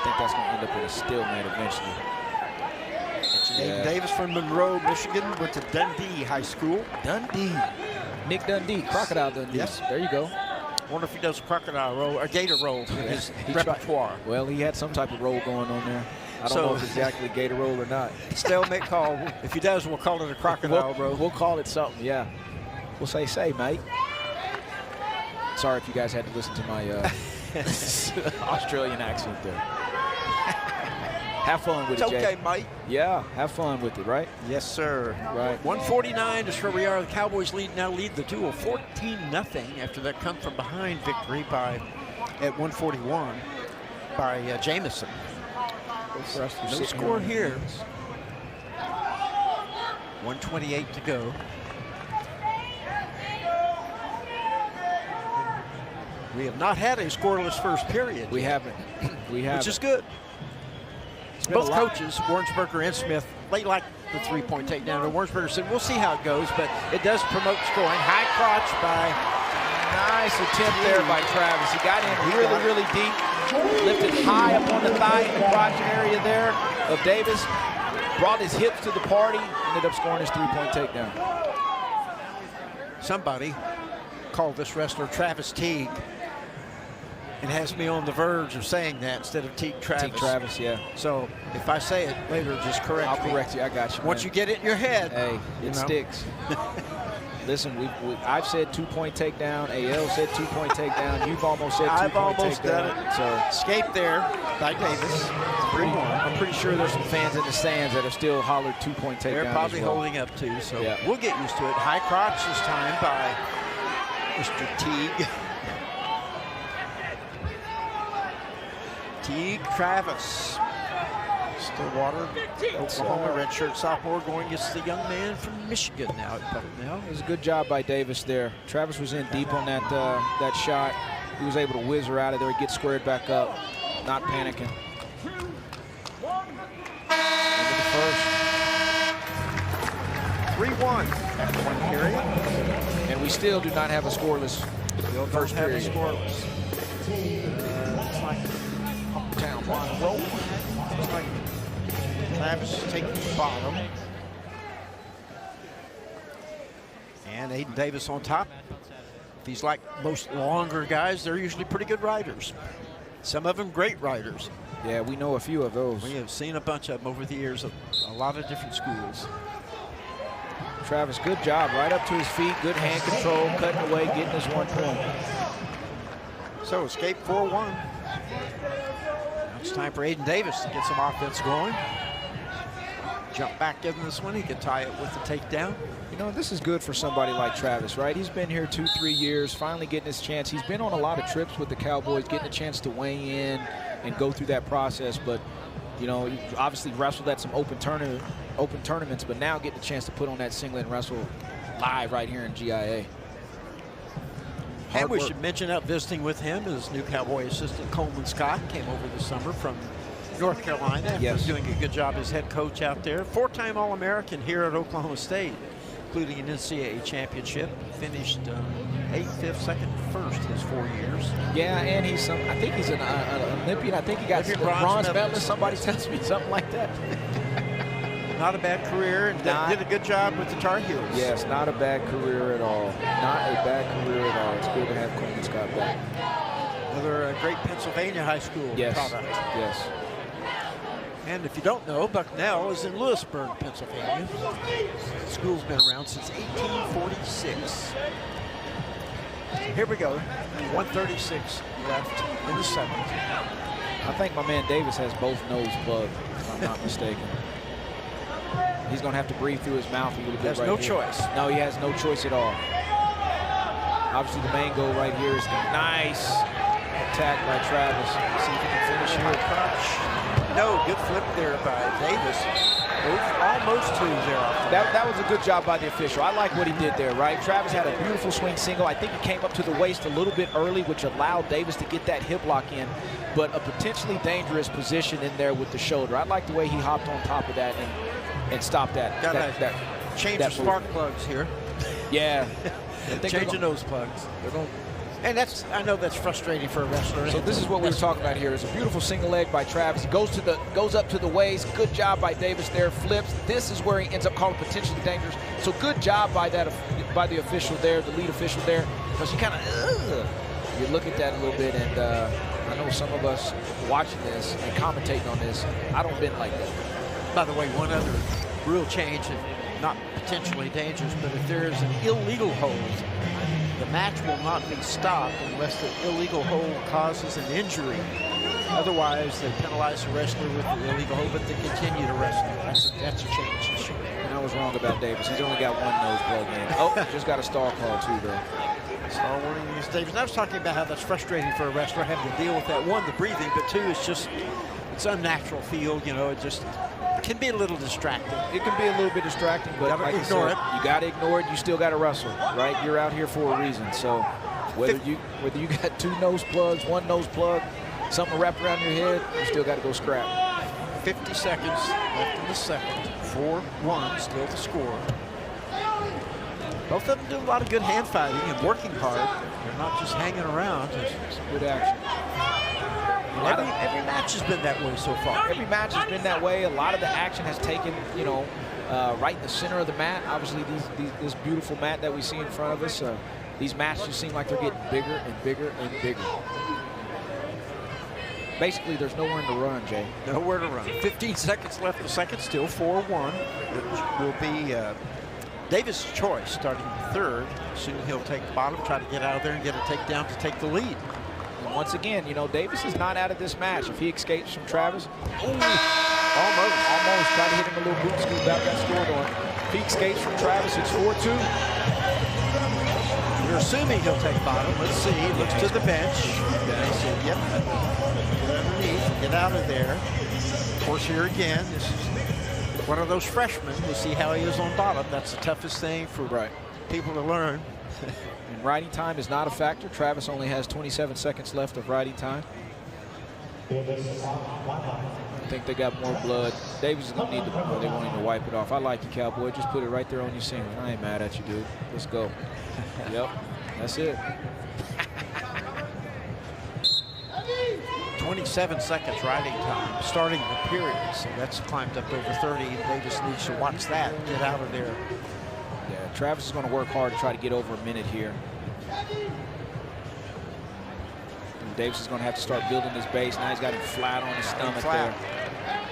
think that's going to end up in a stalemate eventually. Aiden Davis from Monroe, Michigan, went to Dundee High School. Dundee. Nick Dundee, Crocodile Dundee. Yes. There you go. Wonder if he does a crocodile roll or gator roll in his repertoire. Well, he had some type of roll going on there. I don't know if it's exactly gator roll or not. Stalemate call. If he does, we'll call it a crocodile roll. We'll call it something, yeah. We'll say, mate. Sorry if you guys had to listen to my Australian accent there. Have fun with it, Jay. It's okay, mate. Yeah, have fun with it, right? Yes, sir. Right. 149 is where we are. The Cowboys now lead the duel 14-0 after that come from behind victory at 141 by Jamison. No score here. 128 to go. We have not had a scoreless first period. We haven't. Which is good. both coaches, Warrensburger and Smith, they like the three-point takedown. And Warrensburger said, we'll see how it goes, but it does promote scoring. High crotch by... Nice attempt there by Travis. He got in really, really deep. Lifted high up on the thigh in the crotch area there of Davis. Brought his hips to the party. Ended up scoring his three-point takedown. Somebody called this wrestler Travis Teague. It has me on the verge of saying that instead of Teague Travis. Teague Travis, yeah. So if I say it later, just correct me. I'll correct you. I got you. Once you get it in your head. Hey, it sticks. Listen, I've said two-point takedown. AL said two-point takedown. You've almost said two-point takedown. I've almost done it. So escape there by Davis. 3-1. I'm pretty sure there's some fans in the stands that are still hollered two-point takedown. They're probably holding up too, so we'll get used to it. High crotch this time by Mr. Teague. Teague Travis. Stillwater, Oklahoma, redshirt sophomore, going against the young man from Michigan now at Bucknell. It was a good job by Davis there. Travis was in deep on that that shot. He was able to whiz her out of there, get squared back up, not panicking. Into the first. 3-1 after one period. And we still do not have a scoreless first period. Scoreless. Looks like Uptown on roll. Looks like Travis taking the bottom. And Aiden Davis on top. If he's like most longer guys, they're usually pretty good riders. Some of them great riders. Yeah, we know a few of those. We have seen a bunch of them over the years at a lot of different schools. Travis, good job. Right up to his feet. Good hand control, cutting away, getting his 1 point. So escape 4-1. Now it's time for Aiden Davis to get some offense going. Jump back in this one. He can tie it with the takedown. You know, this is good for somebody like Travis, right? He's been here 2-3 years, finally getting his chance. He's been on a lot of trips with the Cowboys, getting a chance to weigh in and go through that process. But, you know, he obviously wrestled at some open tournaments, but now getting a chance to put on that singlet and wrestle live right here in GIA. And we should mention out visiting with him is new Cowboy assistant Coleman Scott. Came over this summer from North Carolina. Yes. Doing a good job as head coach out there. 4-time All-American here at Oklahoma State, including an NCAA championship. Finished 8th, 5th, 2nd, 1st his 4 years. Yeah, and he's I think he's an Olympian. I think he got bronze medalist. Somebody tells me something like that. Not a bad career, and did a good job with the Tar Heels. Yes, not a bad career at all. Not a bad career at all. It's good to have Coleman Scott back. Another great Pennsylvania high school product. Yes. And if you don't know, Bucknell is in Lewisburg, Pennsylvania. The school's been around since 1846. Here we go. 136 left in the 7th. I think my man Davis has both nose plugged, if I'm not mistaken. He's going to have to breathe through his mouth a little bit. There's no choice. No, he has no choice at all. Obviously, the main goal right here is the nice attack by Travis. See if he can finish here. No, good flip there by Davis. Almost 2 there. That was a good job by the official. I like what he did there, right? Travis had a beautiful swing single. I think he came up to the waist a little bit early, which allowed Davis to get that hip lock in, but a potentially dangerous position in there with the shoulder. I like the way he hopped on top of that and stopped that. Change the spark plugs here. Yeah. Change the nose plugs. And I know that's frustrating for a wrestler. So this is what we were talking about here. It's a beautiful single leg by Travis. He goes up to the waist. Good job by Davis there. Flips. This is where he ends up calling potentially dangerous. So good job by the official there, the lead official there, because you kind of you look at that a little bit, and I know some of us watching this and commentating on this, I don't been like that. By the way, one other rule change, not potentially dangerous, but if there is an illegal hold, the match will not be stopped unless the illegal hold causes an injury. Otherwise, they penalize the wrestler with the illegal hold, but they continue to wrestle. That's a change. And I was wrong about Davis. He's only got one nose plug in. Oh, just got a stall call too, though. Stall warning against Davis. And I was talking about how that's frustrating for a wrestler having to deal with that. One, the breathing, but two, it's unnatural feel. You know, it can be a little distracting. It can be a little bit distracting, but like you said, you got to ignore it. You still got to wrestle, right? You're out here for a reason. So whether you got 2 nose plugs, 1 nose plug, something wrapped around your head, you still got to go scrap. 50 seconds left in the second. 4-1, still the score. Both of them do a lot of good hand fighting and working hard. They're not just hanging around. It's good action. Every match has been that way so far. Every match has been that way. A lot of the action has taken, you know, right in the center of the mat. Obviously, this beautiful mat that we see in front of us, these matches just seem like they're getting bigger and bigger and bigger. Basically, there's nowhere to run, Jay. Nowhere to run. 15 seconds left in the second, still 4-1. It will be Davis' choice starting third. Soon he'll take the bottom, try to get out of there and get a takedown to take the lead. And once again, you know, Davis is not out of this match. If he escapes from Travis, almost tried to hit him a little boot scoop, about that scored on. If he escapes from Travis, it's 4-2. We're assuming he'll take bottom. Let's see. He looks to the bench. They said, yep. Get underneath. Get out of there. Of course, here again, this is one of those freshmen. We'll see how he is on bottom. That's the toughest thing for people to learn. And riding time is not a factor. Travis only has 27 seconds left of riding time. I think they got more blood. Davis is going to need the blood. They want him to wipe it off. I like you, Cowboy. Just put it right there on your sandwich. I ain't mad at you, dude. Let's go. Yep, that's it. 27 seconds riding time starting the period. So that's climbed up over 30. Davis needs to watch that and get out of there. Yeah, Travis is going to work hard to try to get over a minute here. And Davis is going to have to start building his base. Now he's got him flat on his stomach there.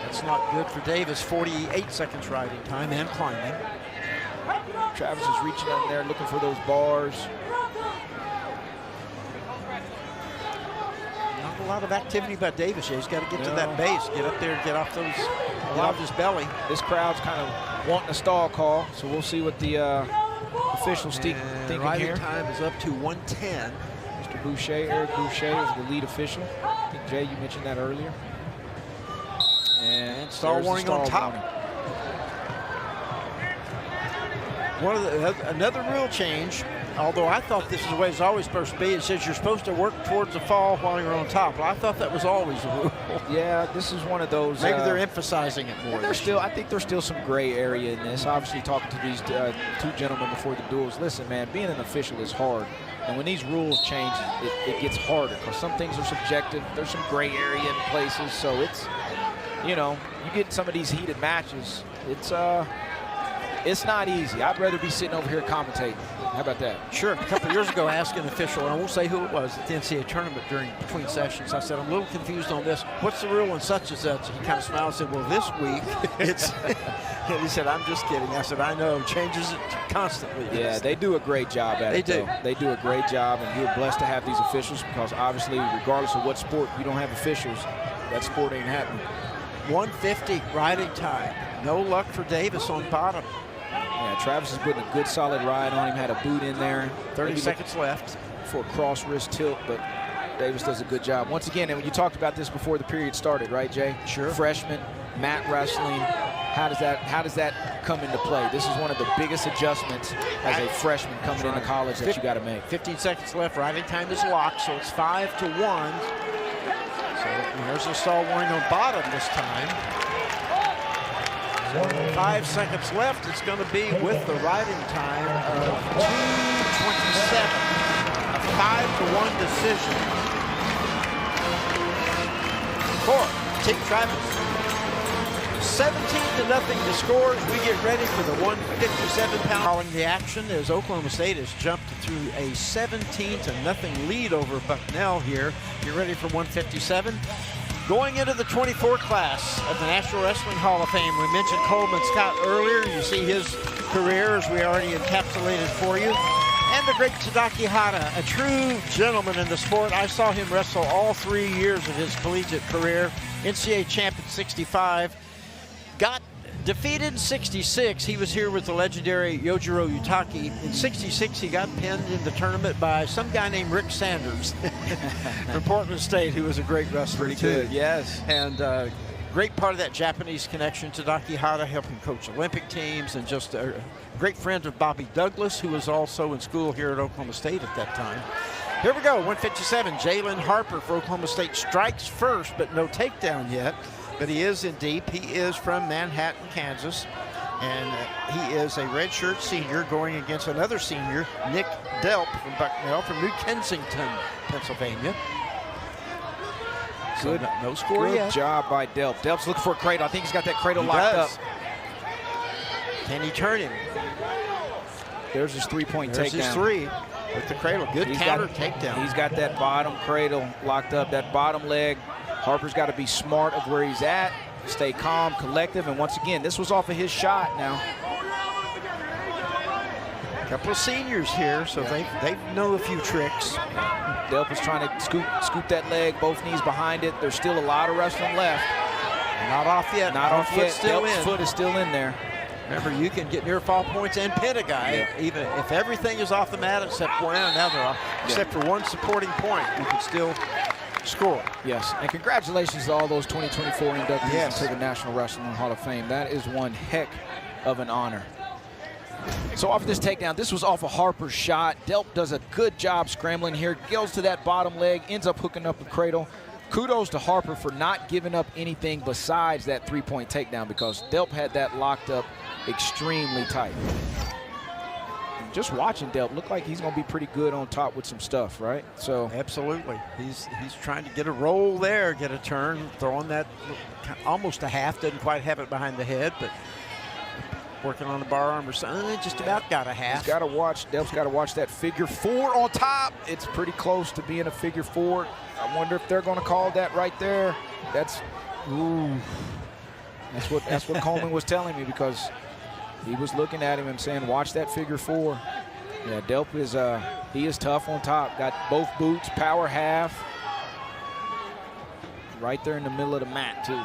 That's not good for Davis. 48 seconds riding time and climbing. Travis is reaching out there looking for those bars. Not a lot of activity by Davis. He's got to get to that base, get up there and get off those, get off his belly. This crowd's kind of wanting a stall call, so we'll see what the officials think here. Riding time is up to 110. Mr. Boucher, Eric Boucher is the lead official. I think, Jay, you mentioned that earlier. And stall warning on top. Another rule change, although I thought this is the way it's always supposed to be. It says you're supposed to work towards the fall while you're on top. Well, I thought that was always the rule. Yeah, this is one of those. Maybe they're emphasizing it more. I think there's still some gray area in this. Obviously, talking to these two gentlemen before the duels. Listen, man, being an official is hard. And when these rules change, it gets harder because some things are subjective. There's some gray area in places. So it's, you know, you get some of these heated matches. It's not easy. I'd rather be sitting over here commentating. How about that? Sure. A couple of years ago, I asked an official, and I won't say who it was, at the NCAA tournament between sessions. I said, I'm a little confused on this. What's the rule on such and such? He kind of smiled and said, well, this week, it's... And he said, I'm just kidding. I said, I know. Changes it constantly. Yeah, they do a great job at it. They do. They do a great job, and you're blessed to have these officials because obviously, regardless of what sport, you don't have officials, that sport ain't happening. 150 riding time. No luck for Davis on bottom. Yeah, Travis is putting a good solid ride on him, had a boot in there. 30 seconds left. For a cross wrist tilt, but Davis does a good job. Once again, and you talked about this before the period started, right, Jay? Sure. Freshman, mat wrestling, how does that come into play? This is one of the biggest adjustments as a freshman coming into college that you got to make. 15 seconds left, riding time is locked, so it's 5-1. So there's a stall warning on bottom this time. 5 seconds left. It's going to be with the riding time of 2:27. A 5-1 decision for Team Travis. 17-0 the scores. We get ready for the 157-pound. Calling the action as Oklahoma State has jumped through a 17-0 lead over Bucknell here. Get ready for 157. Going into the 24 class of the National Wrestling Hall of Fame, we mentioned Coleman Scott earlier. You see his career as we already encapsulated for you. And the great Tadaki Hata, a true gentleman in the sport. I saw him wrestle all 3 years of his collegiate career. NCAA champ in 65. Got defeated in 66. He was here with the legendary Yojiro Utaki. In 66, he got pinned in the tournament by some guy named Rick Sanders from Portland State, who was a great wrestler too. Good, yes. And great part of that Japanese connection to Tadaki Hata, helping coach Olympic teams, and just a great friend of Bobby Douglas, who was also in school here at Oklahoma State at that time. Here we go, 157. Jalen Harper for Oklahoma State strikes first, but no takedown yet. but he is in deep. He is from Manhattan, Kansas, and he is a redshirt senior going against another senior, Nick Delp from Bucknell from New Kensington, Pennsylvania. So Good, no score yet. Good job by Delp. Delp's looking for a cradle. I think he's got that cradle locked up. Can he turn him? There's his three-point takedown. There's his three with the cradle. Good counter takedown. He's got that bottom cradle locked up, that bottom leg. Harper's got to be smart of where he's at, stay calm, collective, and once again, this was off of his shot now. A couple of seniors here, so they know a few tricks. Delp is trying to scoop that leg, both knees behind it. There's still a lot of wrestling left. Not off yet. Not off yet. Still Delp's in. foot is still in there. Remember, you can get near fall points and pin a guy, even if everything is off the mat except one, now they're off, except for one supporting point, you can still score. Yes, and congratulations to all those 2024 inductees into the National Wrestling Hall of Fame. That is one heck of an honor. So off this takedown, this was off of Harper's shot. Delp does a good job scrambling here, goes to that bottom leg, ends up hooking up the cradle. Kudos to Harper for not giving up anything besides that three-point takedown, because Delp had that locked up extremely tight. And just watching Delp, look like he's going to be pretty good on top with some stuff, right? So absolutely, he's trying to get a roll there, get a turn, throwing that almost a half, doesn't quite have it behind the head, but working on the bar arm or something, just about got a half. He's got to watch, Delp's got to watch that figure four on top. It's pretty close to being a figure four. I wonder if they're going to call that right there. That's what Coleman was telling me, because he was looking at him and saying, watch that figure four. Yeah, Delp is he is tough on top. Got both boots, power half. Right there in the middle of the mat, too.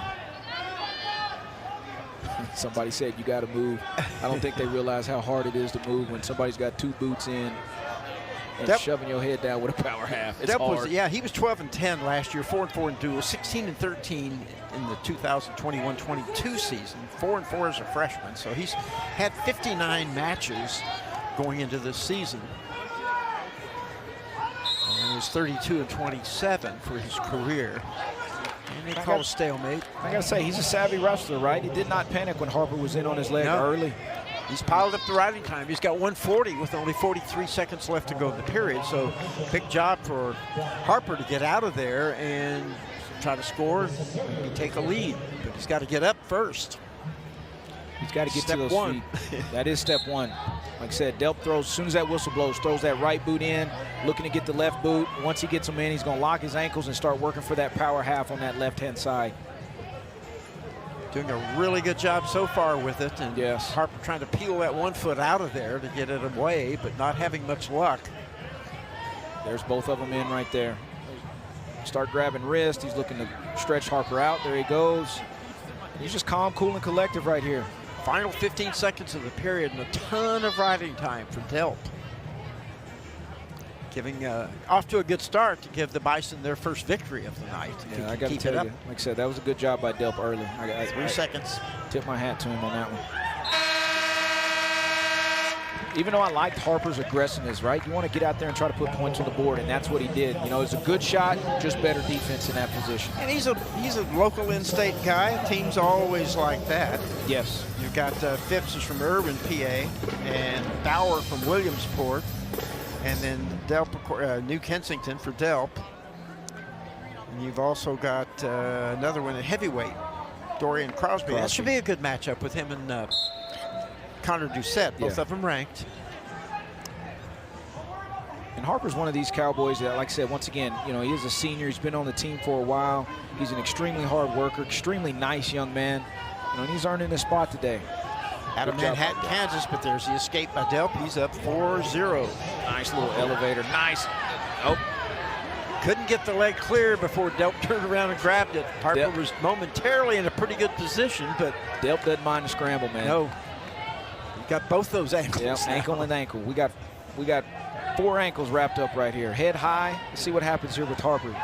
Somebody said you got to move. I don't think they realize how hard it is to move when somebody's got two boots in and shoving your head down with a power half. It's hard. He was 12-10 last year, 4-4 in duels, 16-13 in the 2021-22 season, 4-4 as a freshman. So he's had 59 matches going into this season. And he was 32-27 for his career. And they call a stalemate. I got to say, he's a savvy wrestler, right? He did not panic when Harper was in on his leg early. He's piled up the riding time. He's got 140 with only 43 seconds left to go in the period. So big job for Harper to get out of there and try to score, maybe take a lead. But he's got to get up first. He's got to get to those feet. That is step one. Like I said, Delp throws, as soon as that whistle blows, throws that right boot in, looking to get the left boot. Once he gets him in, he's going to lock his ankles and start working for that power half on that left-hand side. Doing a really good job so far with it. And yes, Harper trying to peel that one foot out of there to get it away, but not having much luck. There's both of them in right there. Start grabbing wrist. He's looking to stretch Harper out. There he goes. He's just calm, cool, and collective right here. Final 15 seconds of the period and a ton of riding time for Delp. Giving off to a good start to give the Bison their first victory of the night. Yeah, I got to tell you, like I said, that was a good job by Delp early. I 3 seconds. Tip my hat to him on that one. Even though I liked Harper's aggressiveness, right? You want to get out there and try to put points on the board, and that's what he did. You know, it's a good shot, just better defense in that position. And he's a local in-state guy. Teams always like that. Yes. You've got Phipps is from Irvine, PA, and Bauer from Williamsport, and then Delp, New Kensington for Delp. And you've also got another one at heavyweight, Dorian Crosby. That should be a good matchup with him and Connor Doucette, both of them ranked. And Harper's one of these Cowboys that, like I said, once again, you know, he is a senior. He's been on the team for a while. He's an extremely hard worker, extremely nice young man. You know, and he's earning his spot today. Out of Manhattan, Kansas, but there's the escape by Delp. He's up 4-0. Nice little elevator. Nice. Oh. Couldn't get the leg clear before Delp turned around and grabbed it. Harper was momentarily in a pretty good position, but Delp doesn't mind the scramble, man. No. He got both those ankles. Yep, ankle and ankle. We got 4 ankles wrapped up right here. Head high. Let's see what happens here with Harper.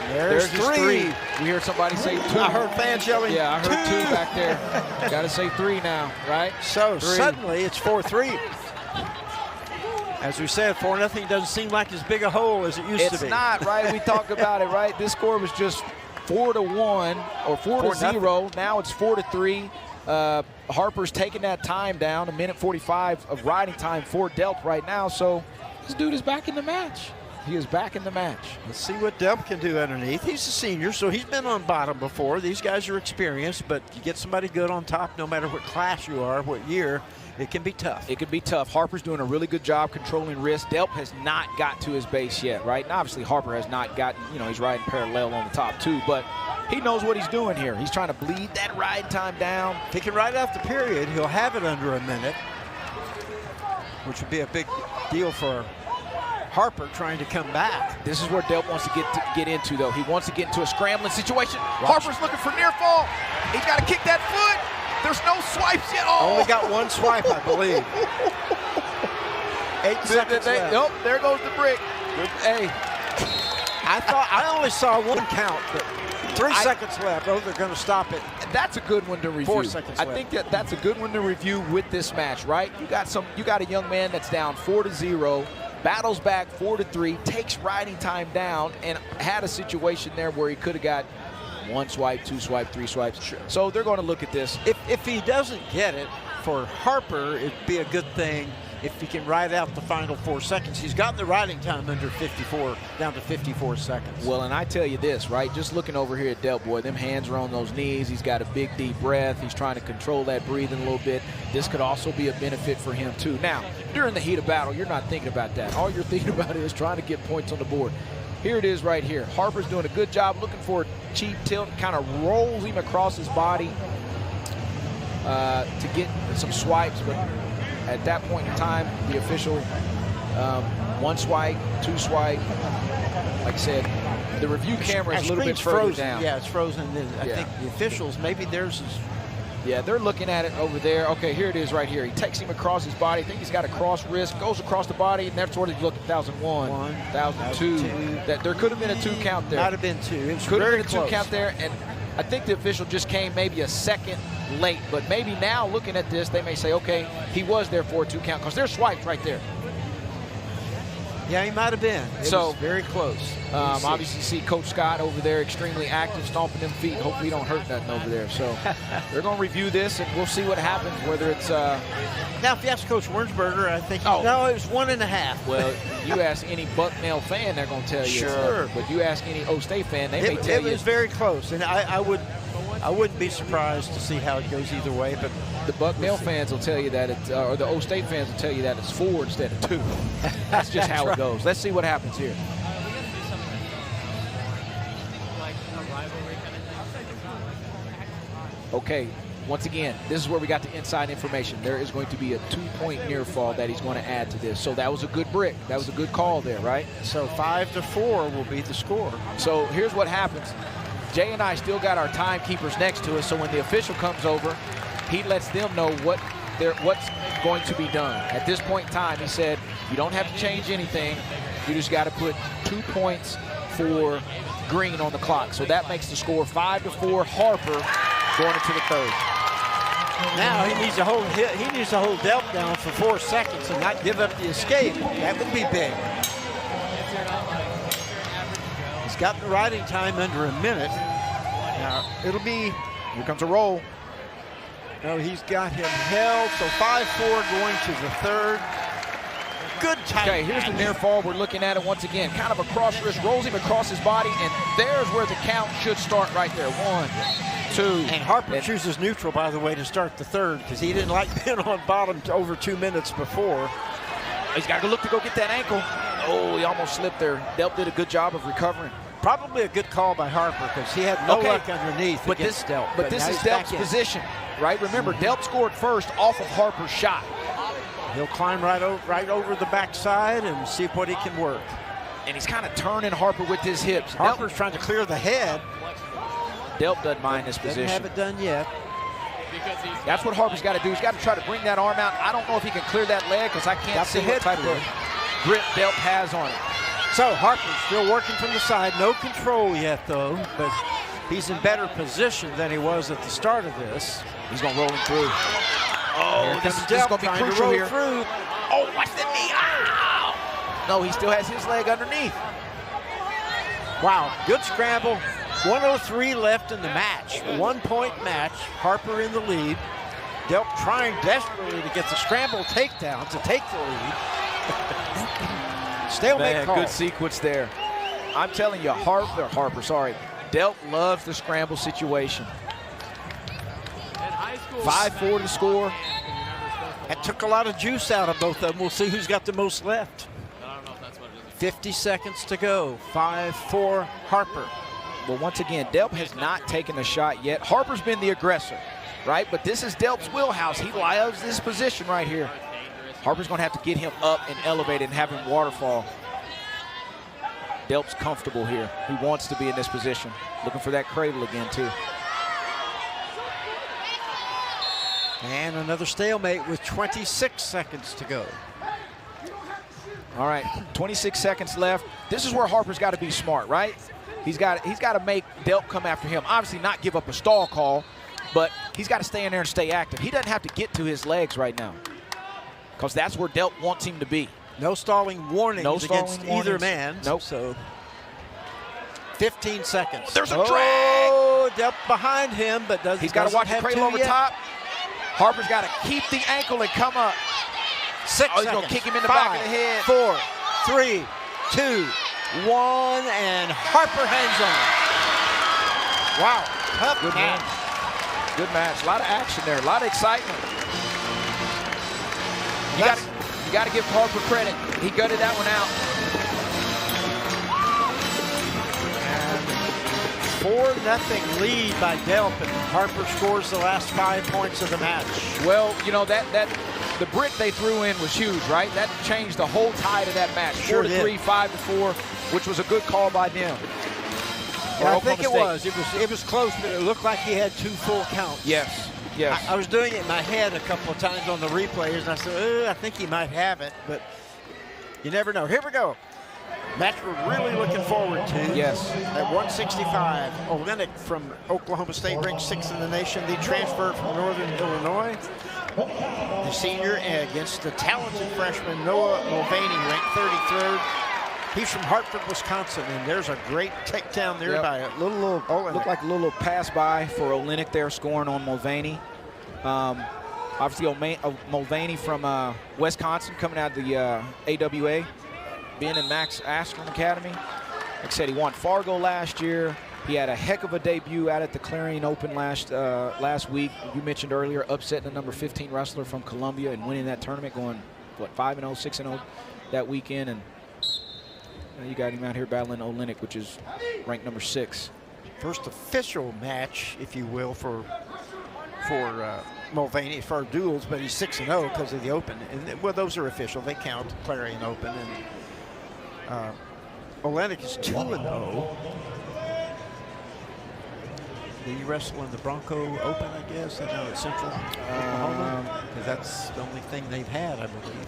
There's 3. We heard somebody say 2. I heard fans yelling. Yeah, I heard 2 back there. Got to say 3 now, right? So suddenly it's 4-3. As we said, 4-0 doesn't seem like as big a hole as it used to be. It's not, right? We talked about it, right? This score was just 4-1 or 4-0. Now it's 4-3. Harper's taking that time down, 1:45 of riding time for Delp right now. So this dude is back in the match. He is back in the match. Let's see what Delp can do underneath. He's a senior, so he's been on bottom before. These guys are experienced, but you get somebody good on top, no matter what class you are, what year, it can be tough. It can be tough. Harper's doing a really good job controlling wrist. Delp has not got to his base yet, right? And obviously Harper has not gotten, he's riding parallel on the top too, but he knows what he's doing here. He's trying to bleed that ride time down. If he can ride out the period, he'll have it under a minute, which would be a big deal for Harper trying to come back. This is where Delp wants to get into, though. He wants to get into a scrambling situation. Harper's looking for near fall. He's got to kick that foot. There's no swipes yet. Oh. Only got one swipe, I believe. 8 seconds left. Nope, there goes the brick. Hey. I only saw one count, but 3 seconds left. Oh, they're going to stop it. That's a good one to review. 4 seconds left. I think that's a good one to review with this match, right? You got a young man that's down 4-0. Battles back 4-3, takes riding time down, and had a situation there where he could have got 1 swipe, 2 swipe, 3 swipes. Sure. So they're going to look at this. If he doesn't get it, for Harper, it'd be a good thing if he can ride out the final 4 seconds. He's got the riding time under 54, down to 54 seconds. Well, and I tell you this, right? Just looking over here at Delp, boy, them hands are on those knees. He's got a big, deep breath. He's trying to control that breathing a little bit. This could also be a benefit for him, too. Now, during the heat of battle, you're not thinking about that. All you're thinking about is trying to get points on the board. Here it is right here. Harper's doing a good job looking for a cheap tilt, kind of rolls him across his body to get some swipes, but at that point in time, the official 1 swipe, 2 swipe. Like I said, the review camera is a little bit further frozen down. Yeah, it's frozen. I think the officials, maybe theirs is. Yeah, they're looking at it over there. Okay, here it is right here. He takes him across his body. I think he's got a cross wrist, goes across the body, and that's where he's looking. 1,001, 1,002. That there could have been a 2 count there. Might have been 2. It was could have very been a 2 count there, and I think the official just came maybe a second late. But maybe now looking at this, they may say, okay, he was there for a 2 count because there's swipes right there. Yeah, he might have been. It was very close. Obviously, you see Coach Scott over there extremely active, stomping them feet. Hopefully, he don't hurt nothing over there. So they're going to review this, and we'll see what happens, whether it's now, if you ask Coach Wernsberger, I think no, it was 1.5. Well, you ask any Bucknell fan, they're going to tell you. Sure. But you ask any O State fan, they may tell you. It was very close, and I wouldn't be surprised to see how it goes either way. But the Bucknell fans will tell you that it's, or the O State fans will tell you that it's 4 instead of 2. That's just how it goes. Let's see what happens here. Okay, once again, this is where we got the inside information. There is going to be a 2-point near fall that he's going to add to this. So that was a good brick. That was a good call there, right? So 5-4 will be the score. So here's what happens. Jay and I still got our timekeepers next to us, so when the official comes over, he lets them know what's going to be done. At this point in time, he said, you don't have to change anything. You just got to put 2 points for green on the clock. So that makes the score 5-4 Harper going into the 3rd. Now he needs to hold Delp down for 4 seconds and not give up the escape. That would be big. He's got the riding time under a minute. Now it'll be, here comes a roll. No, he's got him held. So 5-4 going to the 3rd. Good time. Okay, here's the near fall. We're looking at it once again. Kind of a cross wrist, rolls him across his body, and there's where the count should start right there. 1, 2. And Harper chooses neutral, by the way, to start the 3rd because he didn't like being on bottom over 2 minutes before. He's got to look to go get that ankle. Oh, he almost slipped there. Delp did a good job of recovering. Probably a good call by Harper because he had no luck underneath against Delp. But this is Delp's position, right? Remember, Delp scored first off of Harper's shot. He'll climb right over the backside and see what he can work. And he's kind of turning Harper with his hips. Harper's trying to clear the head. Delp doesn't mind this position. Doesn't have it done yet. That's what Harper's got to do. He's got to try to bring that arm out. I don't know if he can clear that leg because I can't see what type of grip Delp has on it. So Harper's still working from the side. No control yet, though, but he's in better position than he was at the start of this. He's going to roll him through. Oh, this is going to be crucial here. Through. Oh, watch the knee. Ah! no, he still has his leg underneath. Wow, good scramble. 1:03 left in the match. 1-point match. Harper in the lead. Delp trying desperately to get the scramble takedown to take the lead. Stalemate call. Good sequence there. I'm telling you, Delp loves the scramble situation. 5-4 to score. That took a lot of juice out of both of them. We'll see who's got the most left. 50 seconds to go. 5-4 Harper. Well, once again, Delp has not taken a shot yet. Harper's been the aggressor, right? But this is Delp's wheelhouse. He loves this position right here. Harper's going to have to get him up and elevated and have him waterfall. Delp's comfortable here. He wants to be in this position. Looking for that cradle again, too. And another stalemate with 26 seconds to go. All right, 26 seconds left. This is where Harper's got to be smart, right? He's got to make Delp come after him. Obviously not give up a stall call, but he's got to stay in there and stay active. He doesn't have to get to his legs right now because that's where Delp wants him to be. No stalling warnings against either man. Nope. So 15 seconds. There's a drag. Oh, Delp behind him, but he's got to watch the cradle over top. Harper's got to keep the ankle and come up. 6 seconds. He's going to kick him in the back of the head. 4, 3, 2, 1, and Harper hangs on. Wow, tough match. Good match. A lot of action there. A lot of excitement. You got to give Harper credit. He gutted that one out. And 4-0 lead by Delp, and Harper scores the last 5 points of the match. Well, you know, the brick they threw in was huge, right? That changed the whole tide of that match. Sure 4-3, 5-4, which was a good call by them. Yeah, I think it was. It was close, but it looked like he had 2 full counts. Yes, yes. I was doing it in my head a couple of times on the replays, and I said, I think he might have it, but you never know. Here we go. Match we're really looking forward to. Yes. At 165, Olenek from Oklahoma State, ranked 6th in the nation. The transfer from Northern Illinois. The senior against the talented freshman Noah Mulvaney, ranked 33rd. He's from Hartford, Wisconsin, and there's a great takedown there by a little Olenek. Looked like a little pass by for Olenek there, scoring on Mulvaney. Obviously, Mulvaney from Wisconsin, coming out of the AWA. Being in Max Askren Academy. Like I said, he won Fargo last year. He had a heck of a debut out at the Clarion Open last week. You mentioned earlier, upsetting the number 15 wrestler from Columbia and winning that tournament, going, what, 5-0, 6-0 that weekend. And you got him out here battling Olenek, which is ranked number 6. First official match, if you will, for Mulvaney for duels, but he's 6-0 because of the Open. And, well, those are official. They count, Clarion Open. And Olenek is 2-0. Did he wrestle in the Bronco Open, I guess? I know it's Central Oklahoma, because that's the only thing they've had, I believe.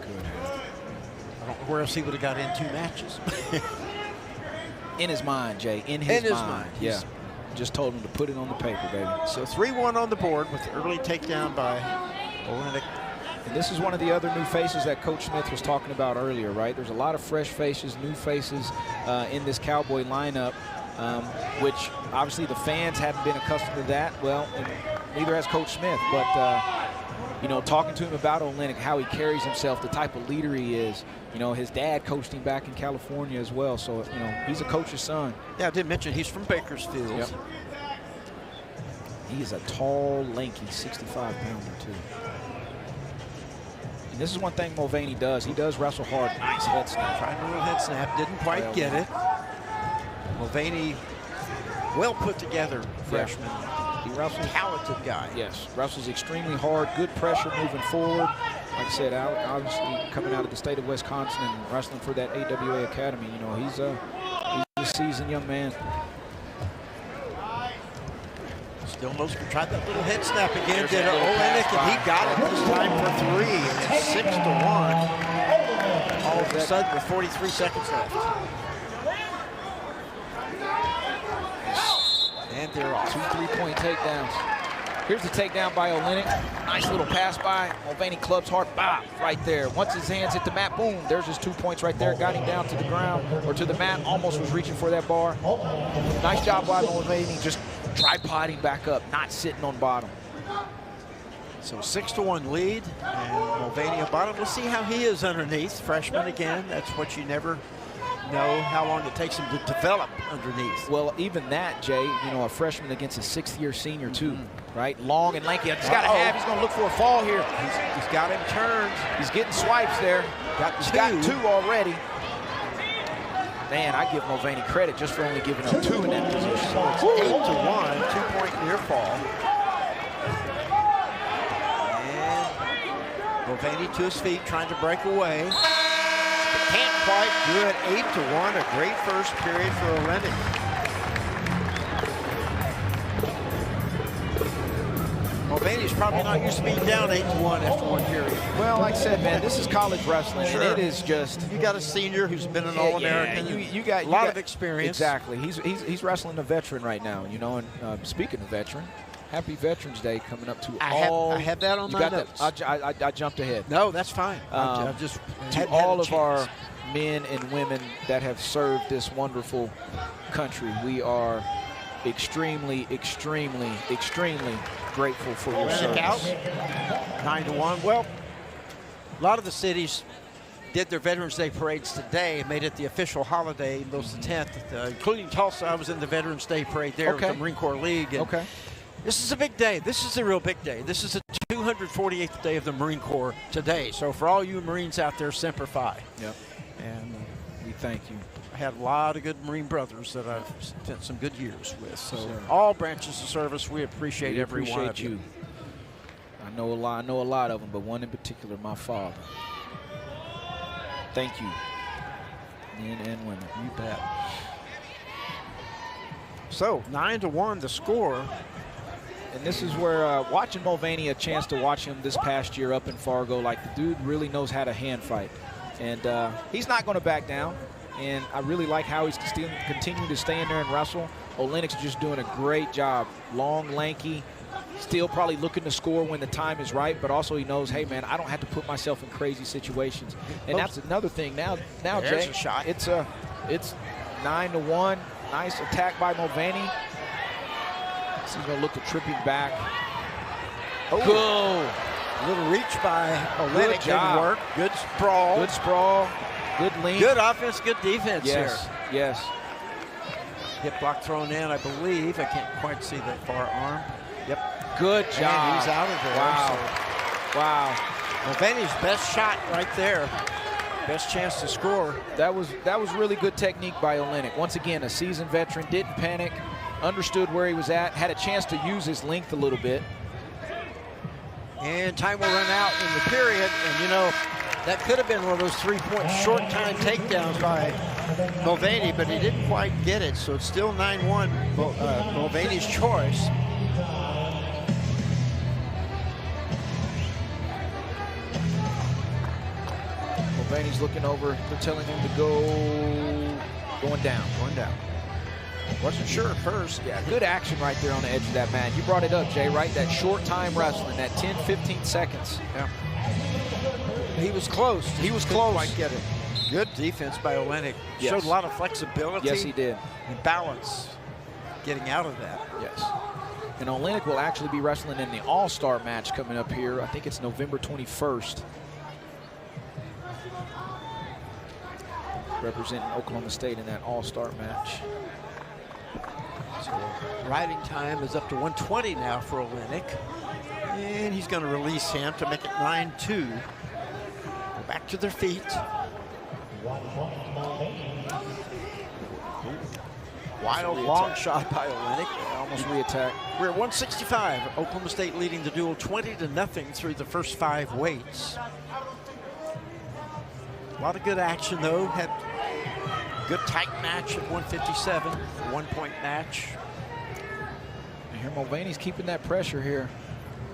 Could have. I don't know where else he would have got in 2 matches. In his mind, Jay. In his mind. Yeah. Just told him to put it on the paper, baby. So 3-1 on the board with the early takedown by Olenek. And this is one of the other new faces that Coach Smith was talking about earlier, right? There's a lot of fresh faces, new faces in this Cowboy lineup, which obviously the fans haven't been accustomed to that. Well, and neither has Coach Smith. But, you know, talking to him about Olenek, how he carries himself, the type of leader he is. You know, his dad coached him back in California as well. So, you know, he's a coach's son. Yeah, I did mention he's from Bakersfield. Yep. He is a tall, lanky 65-pounder, too. And this is one thing Mulvaney does. He does wrestle hard. Nice head snap. Tried a little head snap. Didn't quite get it. Mulvaney, well put together freshman. Yeah. He wrestles. Talented guy. Yes. Wrestles extremely hard. Good pressure moving forward. Like I said, obviously coming out of the state of Wisconsin and wrestling for that AWA Academy. You know, he's a seasoned young man. Still knows to try that little head snap again. Did Olenek, and he got it this time for 3. It's 6-1. All of a sudden with 43 seconds left. And they're off. 2 3-point takedowns. Here's the takedown by Olenek. Nice little pass by. Mulvaney clubs hard. Bop, right there. Once his hands hit the mat, boom, there's his 2 points right there. Got him down to the ground or to the mat. Almost was reaching for that bar. Nice job by Mulvaney. Just tripoding back up, not sitting on bottom. So 6-1 lead, and Mulvaney at bottom. We'll see how he is underneath. Freshman again. That's what you never know, how long it takes him to develop underneath. Well, even that, Jay, you know, a freshman against a 6th-year senior too, right? Long and lanky. He's got to have. He's going to look for a fall here. He's got him turned. He's getting swipes there. He's got 2 already. Man, I give Mulvaney credit just for only giving up 2 in that position. So it's 8-1, 2-point near fall. Mulvaney to his feet, trying to break away. Can't quite do it. 8-1, a great first period for Olenek. Mulvaney's probably not used to being down 8-1 after 1 period. Well, like I said, man, this is college wrestling, and it is just. You got a senior who's been an All-American. You got a lot of experience. Exactly. He's wrestling a veteran right now, you know. And speaking of veteran, happy Veterans Day coming up to I have that on my notes. I jumped ahead. No, that's fine. I just to all of our men and women that have served this wonderful country, we are extremely, extremely, extremely grateful for your service. 9-1. Well, a lot of the cities did their Veterans Day parades today and made it the official holiday, those the 10th, including Tulsa. I was in the Veterans Day parade there with the Marine Corps League. And this is a big day. This is a real big day. This is the 248th day of the Marine Corps today. So for all you Marines out there, Semper Fi. Yep. And we thank you. I had a lot of good Marine brothers that I've spent some good years with. So all branches of service, we appreciate every one of you. I know a lot of them, but one in particular, my father. Thank you, men and women. You bet. So 9-1 the score. And this is where watching Mulvaney, a chance to watch him this past year up in Fargo, like the dude really knows how to hand fight. And he's not going to back down. And I really like how he's still continuing to stay in there and wrestle. Olenek's just doing a great job. Long, lanky, still probably looking to score when the time is right, but also he knows, hey, man, I don't have to put myself in crazy situations. And that's another thing. Now Jay, a shot. It's 9-1. Nice attack by Mulvaney. So he's going to look to trip him back. Go. A little reach by Olenek. Good job. Didn't work. Good sprawl. Good sprawl. Good lean. Good offense, good defense here. Yes. Hip block thrown in, I believe. I can't quite see that far arm. Yep. Good job. And he's out of there. Wow. Mulvaney's best shot right there. Best chance to score. That was really good technique by Olenek. Once again, a seasoned veteran, didn't panic, understood where he was at, had a chance to use his length a little bit. And time will run out in the period, and you know, that could have been one of those 3-point short time takedowns by Mulvaney, but he didn't quite get it, so it's still 9-1, Mulvaney's choice. Mulvaney's looking over, they're telling him to going down. Wasn't sure at first. Yeah, good action right there on the edge of that mat. You brought it up, Jay, right? That short time wrestling, that 10, 15 seconds. Yeah. He was close. He was close. Quite get it. Good defense by Olenek. Yes. Showed a lot of flexibility. Yes, he did. And balance getting out of that. Yes. And Olenek will actually be wrestling in the All-Star match coming up here. I think it's November 21st. Representing Oklahoma State in that All-Star match. So riding time is up to 120 now for Olenek. And he's going to release him to make it 9-2. Go back to their feet. Wild long shot by Olenek. Almost re-attack. We're at 165. Oklahoma State leading the duel 20-0 through the first 5 weights. A lot of good action though. Had good tight match at 157. 1-point match. And here Mulvaney's keeping that pressure here.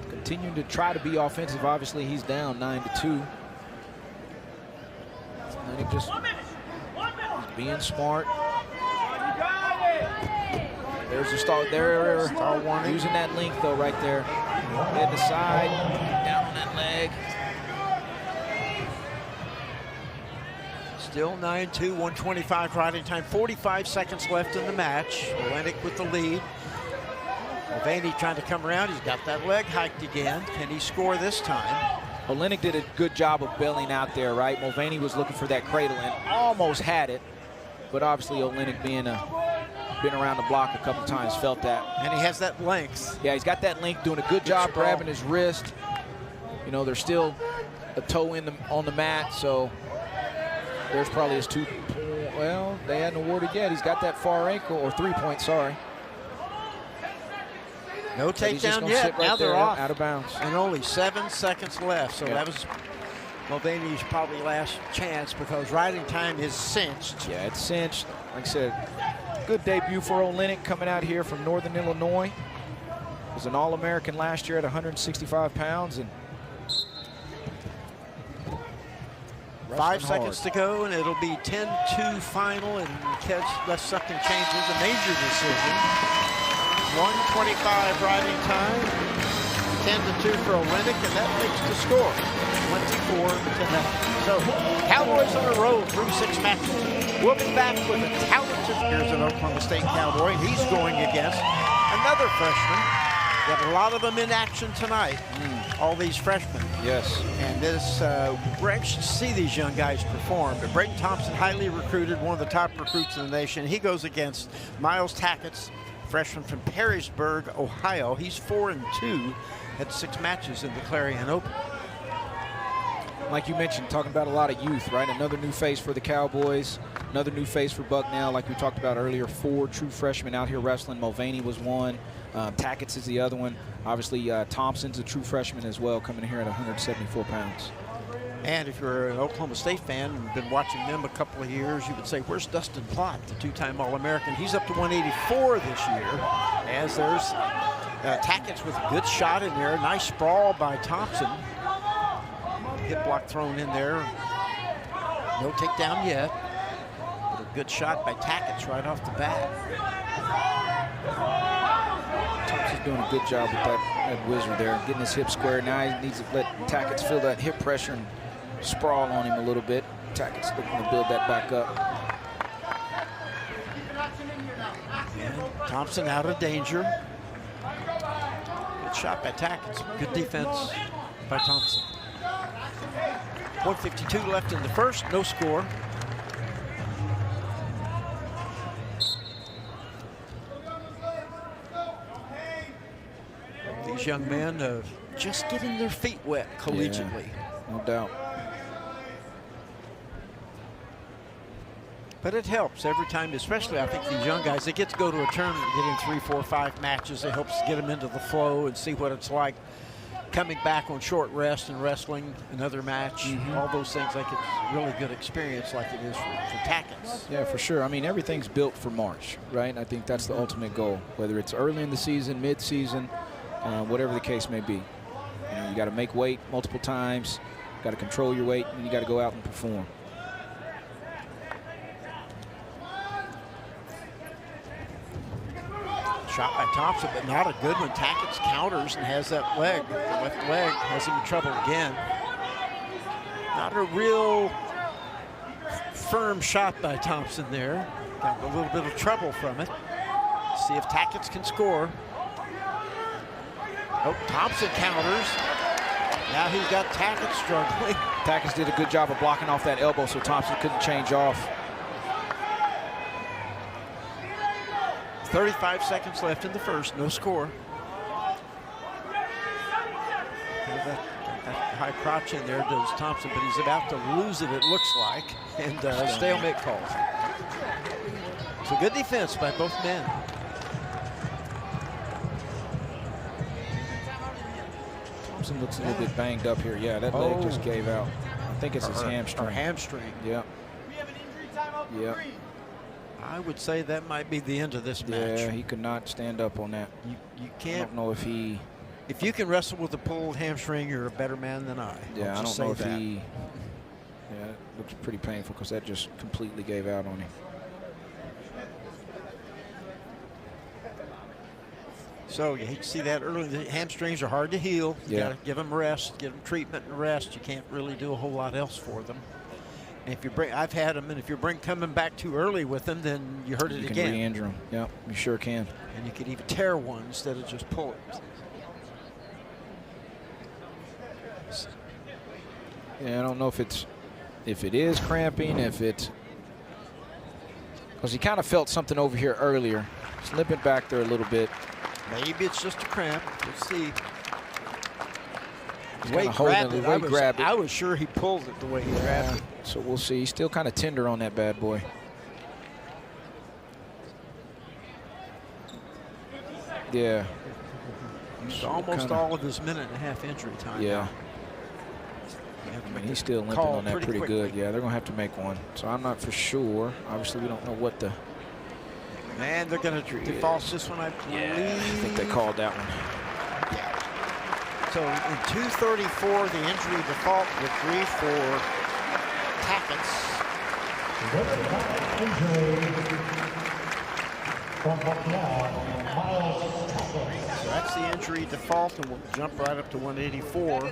Continuing to try to be offensive. Obviously he's down 9-2. And he's being smart. There's the stall. There, Stall warning. using that length though, right there. Head to side, down on that leg. Still 9-2, 125 riding time. 45 seconds left in the match. Olenek with the lead. Mulvaney trying to come around. He's got that leg hiked again. Can he score this time? Olenek did a good job of bailing out there, right? Mulvaney was looking for that cradle and almost had it, but obviously Olenek been around the block a couple times, felt that. And he has that length. Yeah, he's got that length, doing a good job grabbing his wrist. You know, there's still a toe on the mat, so there's probably his 2 point. Well, they hadn't awarded yet. He's got that far ankle, or 3 point, sorry. No takedown yet. Right, now they're off. Out of bounds. And only 7 seconds left. So that was Mulvaney's probably last chance because riding time is cinched. Yeah, it's cinched. Like I said, good debut for Olenek coming out here from Northern Illinois. Was an All-American last year at 165 pounds. And 5 seconds to go, and it'll be 10-2 final, and unless something changes, a major decision. 125 riding time, 10-2 for Olenek, and that makes the score 24-0. So Cowboys on a roll through 6 matches. We'll be back with a talented, here's an Oklahoma State Cowboy. He's going against another freshman. Got a lot of them in action tonight. All these freshmen. Yes. And this, we're anxious to see these young guys perform. But Braden Thompson, highly recruited, one of the top recruits in the nation. He goes against Miles Tackett's freshman from Perrysburg, Ohio. He's 4-2, had 6 matches in the Clarion Open. Like you mentioned, talking about a lot of youth, right? Another new face for the Cowboys, another new face for Bucknell. Like we talked about earlier, 4 true freshmen out here wrestling. Mulvaney was one. Tackett's is the other one. Obviously, Thompson's a true freshman as well, coming in here at 174 pounds. And if you're an Oklahoma State fan and been watching them a couple of years, you would say, where's Dustin Plott, the 2-time All-American? He's up to 184 this year, as there's Tackett's with a good shot in there. Nice sprawl by Thompson. Hip block thrown in there. No takedown yet. But a good shot by Tackett's right off the bat. Thompson's doing a good job with that whizzer there, getting his hip square. Now he needs to let Tackett's feel that hip pressure and sprawl on him a little bit. Tackett's looking to build that back up. And Thompson out of danger. Good shot by Tackett's. Good defense by Thompson. 1:52 left in the first, no score. These young men just getting their feet wet collegiately. Yeah, no doubt. But it helps every time, especially I think these young guys, they get to go to a tournament, getting 3, 4, 5 matches. It helps get them into the flow and see what it's like coming back on short rest and wrestling another match. All those things, like it's really good experience like it is for Tackett's. Yeah, for sure. I mean, everything's built for March, right? I think that's the ultimate goal, whether it's early in the season, mid-season, whatever the case may be. You know, you got to make weight multiple times, got to control your weight, and you got to go out and perform. Shot by Thompson, but not a good one. Tackett's counters and has that leg, the left leg, has him in trouble again. Not a real firm shot by Thompson there. Got a little bit of trouble from it. See if Tackett's can score. Oh, Thompson counters. Now he's got Tackett struggling. Tackett's did a good job of blocking off that elbow so Thompson couldn't change off. 35 seconds left in the first, no score. That high crotch in there does Thompson, but he's about to lose it looks like, and stalemate calls. So good defense by both men. Thompson looks a little bit banged up here. Yeah, that leg just gave out. I think it's his hamstring. Or hamstring. Yep. Yep. I would say that might be the end of this match. Yeah, he could not stand up on that. You can't. I don't know if he. If you can wrestle with a pulled hamstring, you're a better man than I. Yeah, I don't know if he. Yeah, it looks pretty painful because that just completely gave out on him. So you hate to see that early. The hamstrings are hard to heal. You got to give them rest, give them treatment and rest. You can't really do a whole lot else for them. And if you bring, I've had them, and if you're coming back too early with them, then you hurt it again. You can re-injure them. Yeah, you sure can. And you could even tear one instead of just pull it. Yeah, I don't know if it is cramping, because he kind of felt something over here earlier, slipping back there a little bit. Maybe it's just a cramp. Let's see. The way he grabbed it. I was sure he pulled it the way he grabbed it. So we'll see. He's still kind of tender on that bad boy. Yeah. It's almost all of his minute-and-a-half injury time. Yeah. I mean, he's still limping on that pretty good. Yeah, they're going to have to make one. So I'm not for sure. Obviously, we don't know what the... And they're going to default this one, I believe. Yeah, I think they called that one. Yeah. So in 2:34, the injury default with 3 for Tackett's. So that's the injury default, and we'll jump right up to 184.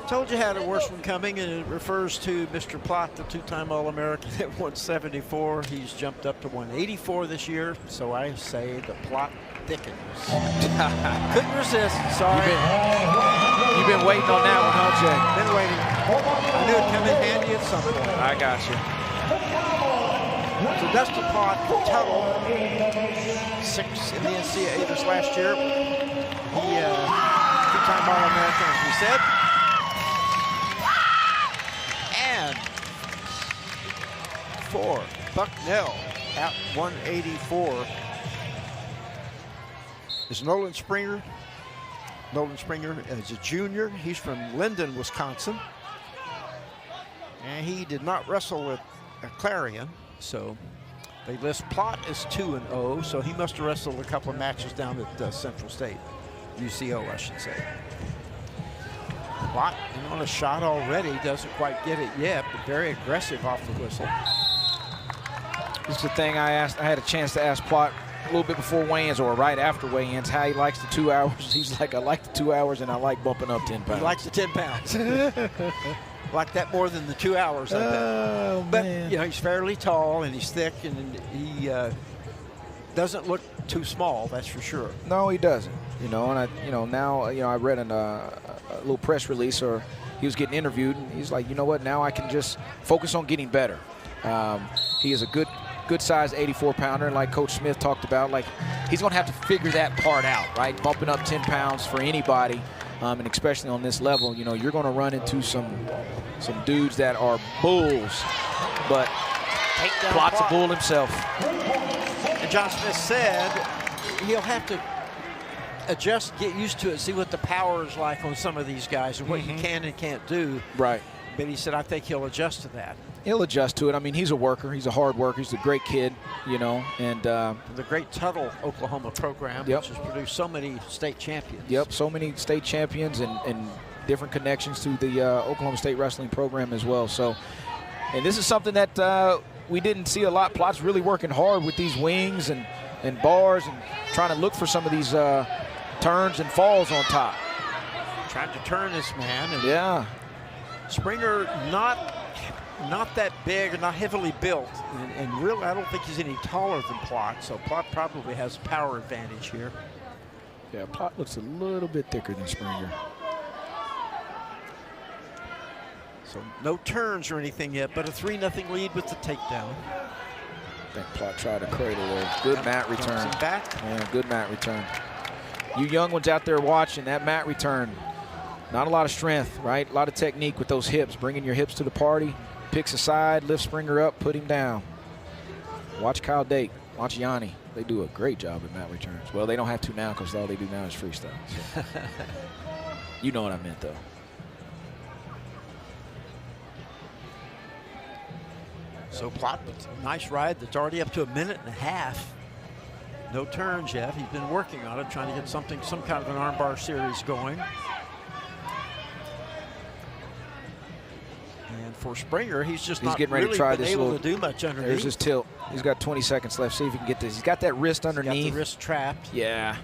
Told you had a worse one coming, and it refers to Mr. Plott, the two-time All-American at 174. He's jumped up to 184 this year, so I say the plot thickens. Couldn't resist, sorry. You've been waiting on that one, huh, Jay? Been waiting. I knew it'd come in handy at some point. I got you. So Dustin Plott, Tuttle, 6 in the NCAA this last year. He, two-time All-American, as we said. And for Bucknell at 184 is Nolan Springer. Nolan Springer is a junior. He's from Linden, Wisconsin. And he did not wrestle with Clarion, so they list Plott as 2-0, so he must have wrestled a couple of matches down at Central State. UCO, I should say. Plott on a shot already, doesn't quite get it yet, but very aggressive off the whistle. This is the thing I had a chance to ask Plott a little bit before weigh-ins or right after weigh-ins, how he likes the 2 hours. He's like, I like the 2 hours and I like bumping up 10 pounds. He likes the 10 pounds. Like that more than the 2 hours, I bet. Oh, but, man. you know, he's fairly tall and he's thick and he doesn't look too small, that's for sure. No, he doesn't. You know, and I read a little press release, or he was getting interviewed, and he's like, you know what, now I can just focus on getting better. He is a good size 84-pounder, and like Coach Smith talked about, like he's going to have to figure that part out, right? Bumping up 10 pounds for anybody, and especially on this level, you know, you're going to run into some dudes that are bulls, but Plott's a bull himself. And John Smith said he'll have to adjust, get used to it, see what the power is like on some of these guys and what you can and can't do. Right. But he said, I think he'll adjust to that. He'll adjust to it. I mean, he's a worker. He's a hard worker. He's a great kid, you know. And the great Tuttle, Oklahoma program, yep, which has produced so many state champions. Yep, so many state champions and different connections to the Oklahoma State wrestling program as well. So, and this is something that we didn't see a lot. Plott's really working hard with these wings and bars and trying to look for some of these turns and falls on top. Trying to turn this man. And yeah. Springer not that big and not heavily built, and really I don't think he's any taller than Plott, so Plott probably has a power advantage here. Yeah, Plott looks a little bit thicker than Springer. So no turns or anything yet, but a 3-0 lead with the takedown. I think Plott tried to cradle there. Good mat return. Back. Yeah, good mat return. You young ones out there watching, that mat return, not a lot of strength, right? A lot of technique with those hips, bringing your hips to the party. Picks a side, lifts Springer up, put him down. Watch Kyle Dake, watch Yanni. They do a great job at mat returns. Well, they don't have to now because all they do now is freestyle. So. You know what I meant, though. So Plott, nice ride that's already up to 1.5 minutes. No turns yet. He's been working on it, trying to get some kind of an armbar series going. And for Springer, he's not getting ready really to try been this able to do much underneath. There's his tilt. He's got 20 seconds left. See if he can get this. He's got that wrist underneath. He's got the wrist trapped. Yeah.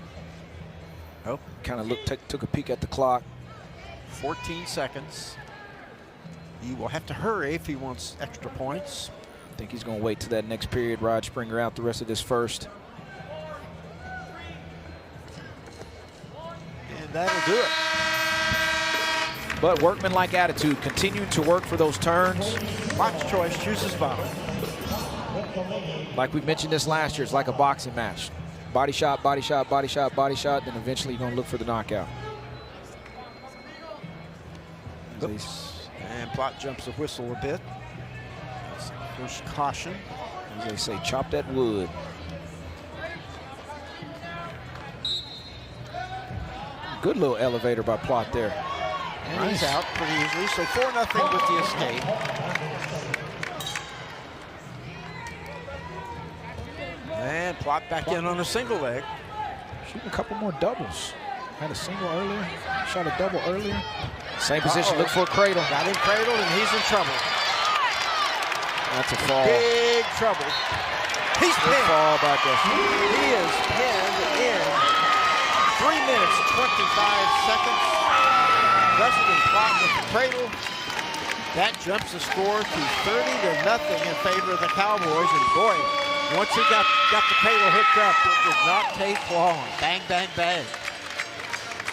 Oh, kind of took a peek at the clock. 14 seconds. He will have to hurry if he wants extra points. I think he's going to wait till that next period. Rod Springer out the rest of this first. And that'll do it. But workman-like attitude, continuing to work for those turns. Box choice, chooses bottom. Like we mentioned this last year, it's like a boxing match. Body shot, body shot, body shot, body shot, then eventually you're going to look for the knockout. Oops. And Plot jumps the whistle a bit. That's the first caution. As they say, chop that wood. Good little elevator by Plot there. And nice. He's out pretty easily, so 4-0 with the escape. And Plot back in on a single leg. Shooting a couple more doubles. Had a single earlier, shot a double earlier. Same position, look for a cradle. Got him cradled and he's in trouble. That's a fall. Big trouble. He's pinned. Fall by Dustin. He is pinned in 3 minutes, 25 seconds. Dustin Plot with the cradle. That jumps the score to 30-0 in favor of the Cowboys. And boy, once he got the cradle hooked up, it did not take long. Bang, bang, bang.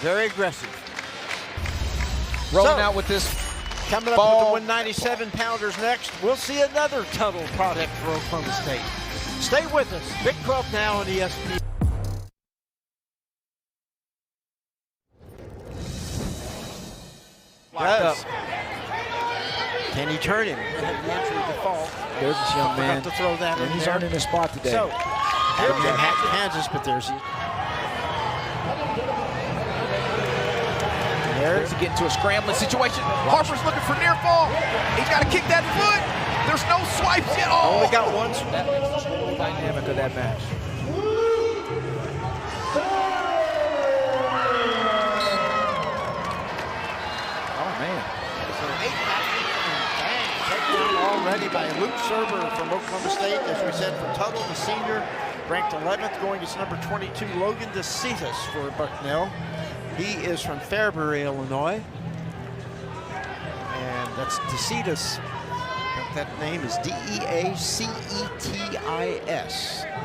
Very aggressive. Rolling out with this coming up with the 197-pounders next. We'll see another Tuttle product for Oklahoma State. Stay with us. Big 12 now on ESPN. Does. Can he turn him? Had the entry default. There's this young man. To throw that in he's there. earning his spot today. So, Kansas, but there's he. There's getting to a scrambling situation. Harper's looking for near fall. He's got to kick that foot. There's no swipes yet. Oh, only got one. That makes the whole dynamic of that match. Oh, man. So 8 takedown already by Luke Serber from Oklahoma State. As we said, for Tuttle, the senior, ranked 11th, going to number 22, Logan DeCitas for Bucknell. He is from Fairbury, Illinois. And that's DeCitas. That name is D-E-A-C-E-T-I-S.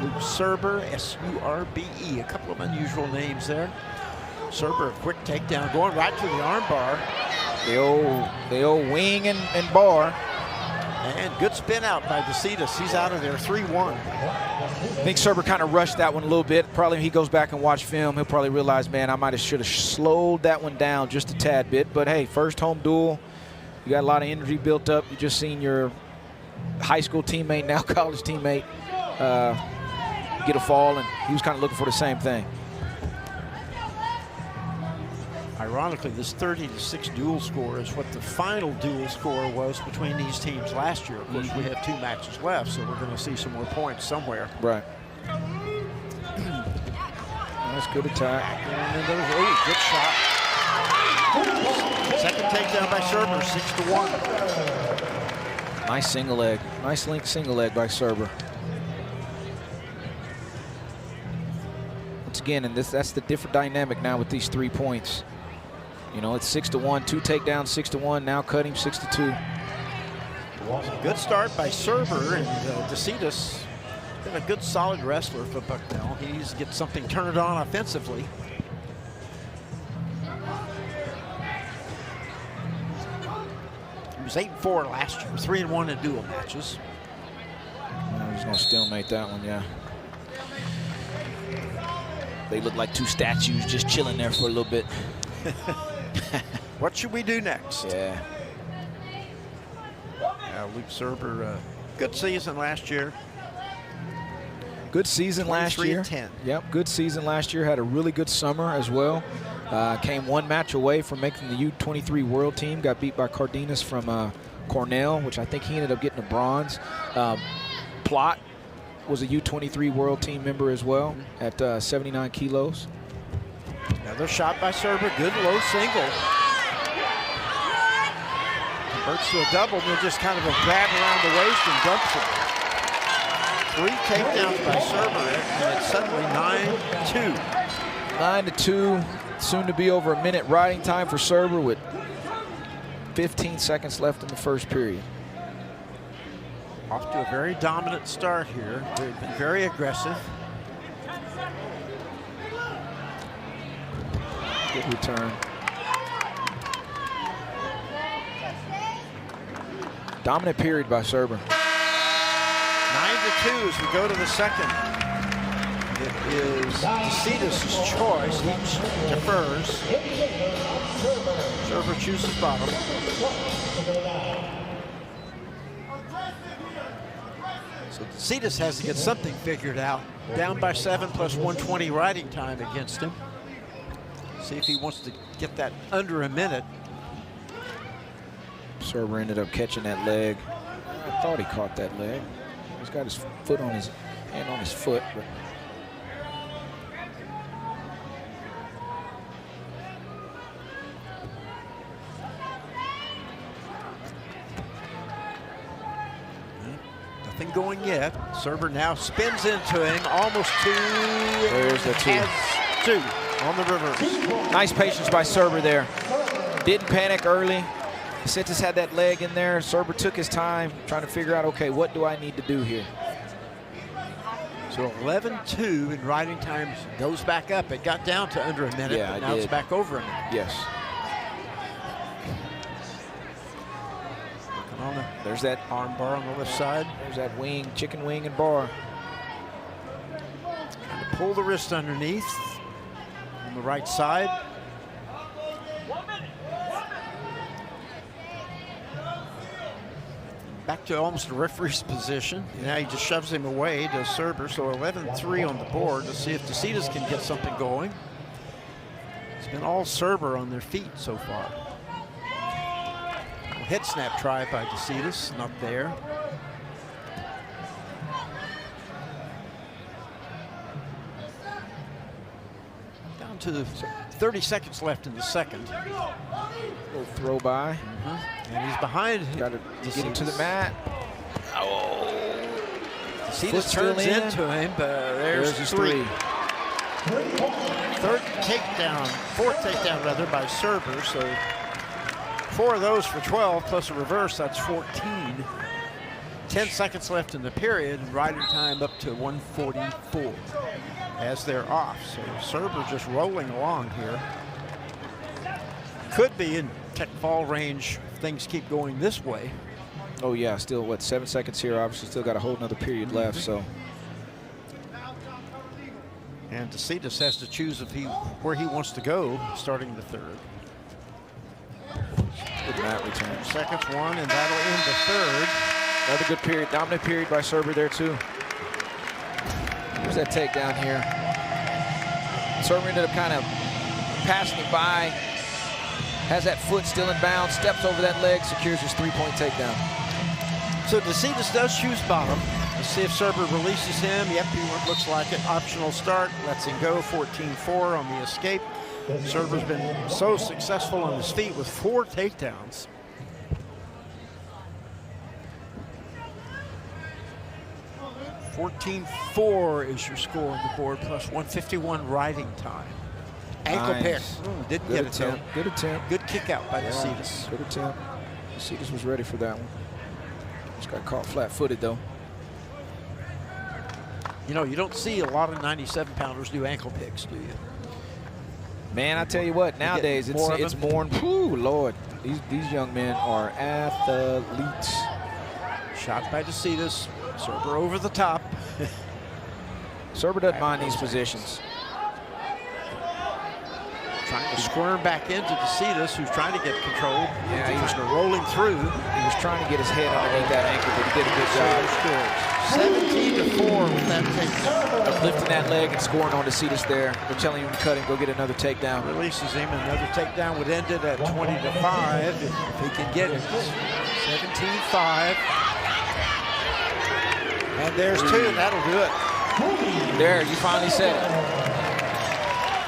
Luke Serber, S-U-R-B-E. A couple of unusual names there. Serber, a quick takedown, going right to the armbar. The old wing and bar. And good spin out by DeCitas. He's out of there, 3-1. I think Serber kind of rushed that one a little bit. Probably he goes back and watch film, he'll probably realize, man, I should have slowed that one down just a tad bit. But hey, first home duel, you got a lot of energy built up. You just seen your high school teammate, now college teammate, get a fall, and he was kind of looking for the same thing. Ironically, this 30-6 duel score is what the final duel score was between these teams last year. Of course, we have 2 matches left, so we're going to see some more points somewhere. Right. Nice, good attack. And then good shot. Second takedown by Serber, 6-1. Nice single leg. Nice link single leg by Serber. Once again, and that's the different dynamic now with these 3 points. You know, it's 6-1, 2 takedowns, 6-1. Now cutting 6-2. Good start by Serber, and DeCitas been a good, solid wrestler for Bucknell. He's get something turned on offensively. He was 8-4 last year, 3-1 in dual matches. He's going to stalemate that one, yeah. They look like 2 statues just chilling there for a little bit. What should we do next? Yeah. Luke Serber, good season last year. Good season last year. 23-10. Yep, good season last year. Had a really good summer as well. Came 1 match away from making the U23 World Team. Got beat by Cardenas from Cornell, which I think he ended up getting a bronze. Plot was a U23 World Team member as well at 79 kilos. Another shot by Serber, good low single. Converts to a double, and just kind of a grab around the waist and dumps it. 3 takedowns by Serber, and it's suddenly 9-2. 9-2, soon to be over a minute riding time for Serber with 15 seconds left in the first period. Off to a very dominant start here. They've been very aggressive. Good return. Dominant period by Serber. 9-2 as we go to the second. It is DeCitas' choice. He defers. Serber chooses bottom. So DeCitas has to get something figured out. Down by 7 plus 120 riding time against him. See if he wants to get that under a minute. Serber ended up catching that leg. I thought he caught that leg. He's got his foot on his hand on his foot. But nothing going yet. Serber now spins into him, almost 2. There's the 2. Has 2 on the reverse. Nice patience by Serber there. Didn't panic early. DeCitas had that leg in there. Serber took his time trying to figure out, okay, what do I need to do here? So 11-2 in riding time goes back up. It got down to under a minute, Yeah, but now it's back over a minute. Yes. There's that arm bar on the left side. There's that wing, chicken wing and bar. Trying to pull the wrist underneath on the right side. Back to almost a referee's position. Now he just shoves him away to Serber. So 11-3 on the board to see if DeCitas can get something going. It's been all Serber on their feet so far. Head snap try by DeCitas, not there. Down to the 30 seconds left in the second. Little throw by. And he's behind. Got to get him to the mat. Oh. DeCitas turns into him, but there's his 3. Third takedown, 4th takedown rather by Serber. So 4 of those for 12 plus a reverse, that's 14. 10 seconds left in the period, and riding time up to 1:44 as they're off. So Serber just rolling along here. Could be in tech fall range if things keep going this way. Oh yeah, still what, 7 seconds here. Obviously still got a whole nother period left, so. And DeCitas has to choose where he wants to go starting the third. Good mat return. Seconds 1, and that'll end the third. Another good period, dominant period by Serber there too. Here's that takedown here. Serber ended up kind of passing it by. Has that foot still in bounds, steps over that leg, secures his 3-point takedown. So DeCitas does choose bottom. Let's see if Serber releases him. Yep, he looks like an optional start. Lets him go, 14-4 on the escape. Serber's been so successful on his feet with 4 takedowns. $14-4 is your score on the board, plus 151 riding time. Ankle pick. Didn't get it though. Good attempt. Good kick out by DeCitas. Good attempt. DeCitas was ready for that one. Just got caught flat-footed though. You know, you don't see a lot of 97-pounders do ankle picks, do you? Man, I tell you what, nowadays it's more, whew, Lord, these young men are athletes. Shot by DeCitas. Serber over the top. Serber doesn't mind these positions. Trying to squirm back into DeCitas, who's trying to get control. Yeah, he was rolling through. He was trying to get his head underneath that ankle, but he did a good job. 17-4 with that takedown. Uplifting that leg and scoring on DeCitas there. They're telling him to cut him, go get another takedown. Releases him. Another takedown would end it at 20-5 if he can get it. 17-5. And there's 2, and that'll do it. There, you finally said it.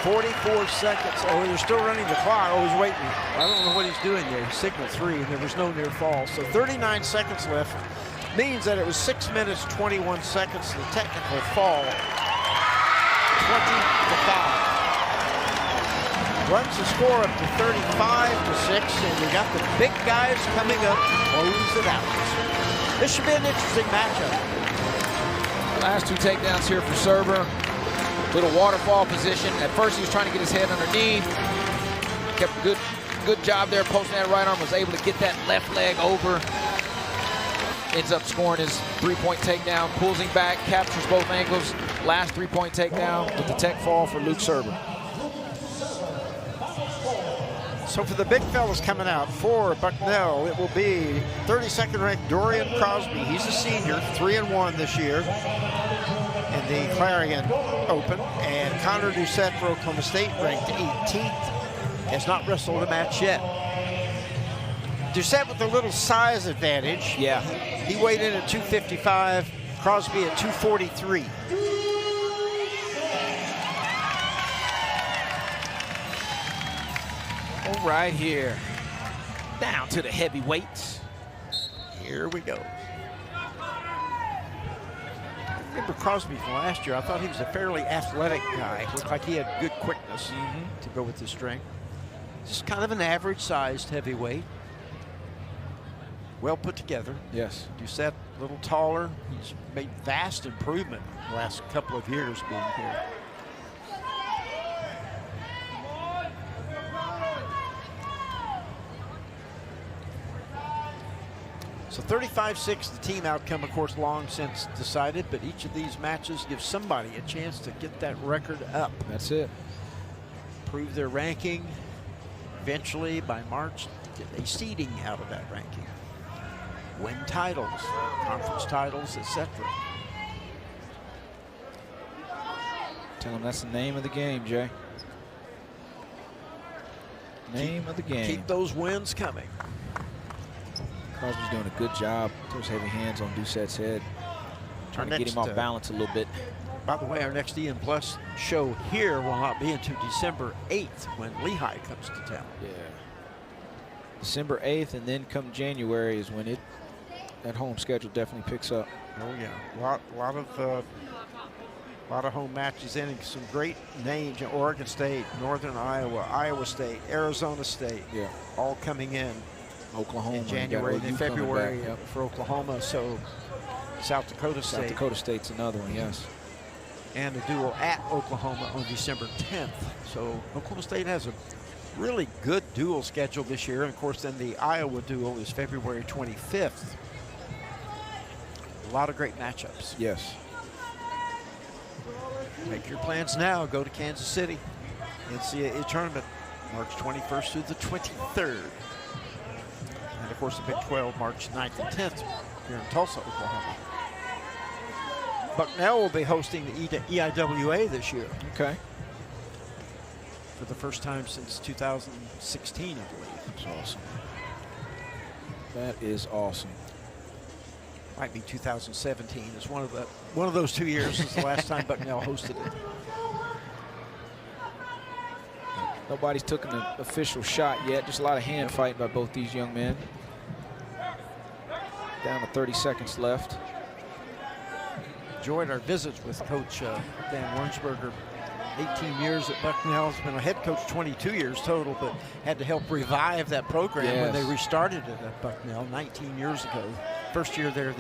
44 seconds. Oh, they're still running the clock. Oh, he's waiting. I don't know what he's doing there. He signaled 3, and there was no near fall. So 39 seconds left. Means that it was 6 minutes, 21 seconds. The technical fall, 20-5. runs the score up to 35-6, and we got the big guys coming up to close it out. This should be an interesting matchup. Last 2 takedowns here for Serber. Little waterfall position. At first he was trying to get his head underneath. Kept a good job there, posting that right arm, was able to get that left leg over. Ends up scoring his 3-point takedown, pulls him back, captures both ankles. Last 3-point takedown with the tech fall for Luke Serber. So for the big fellas coming out for Bucknell, it will be 32nd ranked Dorian Crosby. He's a senior, 3-1 this year in the Clarion Open. And Connor Doucette for Oklahoma State, ranked 18th, has not wrestled a match yet. Doucette with a little size advantage. Yeah. He weighed in at 255, Crosby at 243. Right here, down to the heavyweights. Here we go. I remember Crosby from last year. I thought he was a fairly athletic guy. Looked like he had good quickness to go with his strength. Just kind of an average-sized heavyweight. Well put together. Yes. Doucette a little taller. He's made vast improvement the last couple of years being here. So 35-6, the team outcome, of course, long since decided, but each of these matches gives somebody a chance to get that record up. That's it. Improve their ranking. Eventually, by March, get a seeding out of that ranking. Win titles, conference titles, etc. Tell them that's the name of the game, Jay. Name of the game. Keep those wins coming. Crosby's doing a good job. Those heavy hands on Doucette's head. Trying to get him off balance a little bit. By the way, our next EN Plus show here will not be until December 8th when Lehigh comes to town. Yeah. December 8th, and then come January is when that home schedule definitely picks up. Oh yeah, a lot of home matches in, and some great names. Oregon State, Northern Iowa, Iowa State, Arizona State. Yeah. All coming in. Oklahoma in January and February for Oklahoma. So South Dakota State. South Dakota State's another one, yes. And a duel at Oklahoma on December 10th. So Oklahoma State has a really good duel schedule this year. And of course, then the Iowa duel is February 25th. A lot of great matchups. Yes. Make your plans now. Go to Kansas City. NCAA tournament, March 21st through the 23rd. And of course, the Big 12, March 9th and 10th here in Tulsa, Oklahoma. Bucknell will be hosting the EIWA this year. Okay. For the first time since 2016, I believe. That's awesome. That is awesome. Might be 2017. It's one of those 2 years since the last time Bucknell hosted it. Nobody's taken an official shot yet. Just a lot of hand fighting by both these young men. Down to 30 seconds left. Enjoyed our visits with Coach Dan Wernsberger. 18 years at Bucknell. He's been a head coach 22 years total, but had to help revive that program when they restarted it at Bucknell 19 years ago. First year there,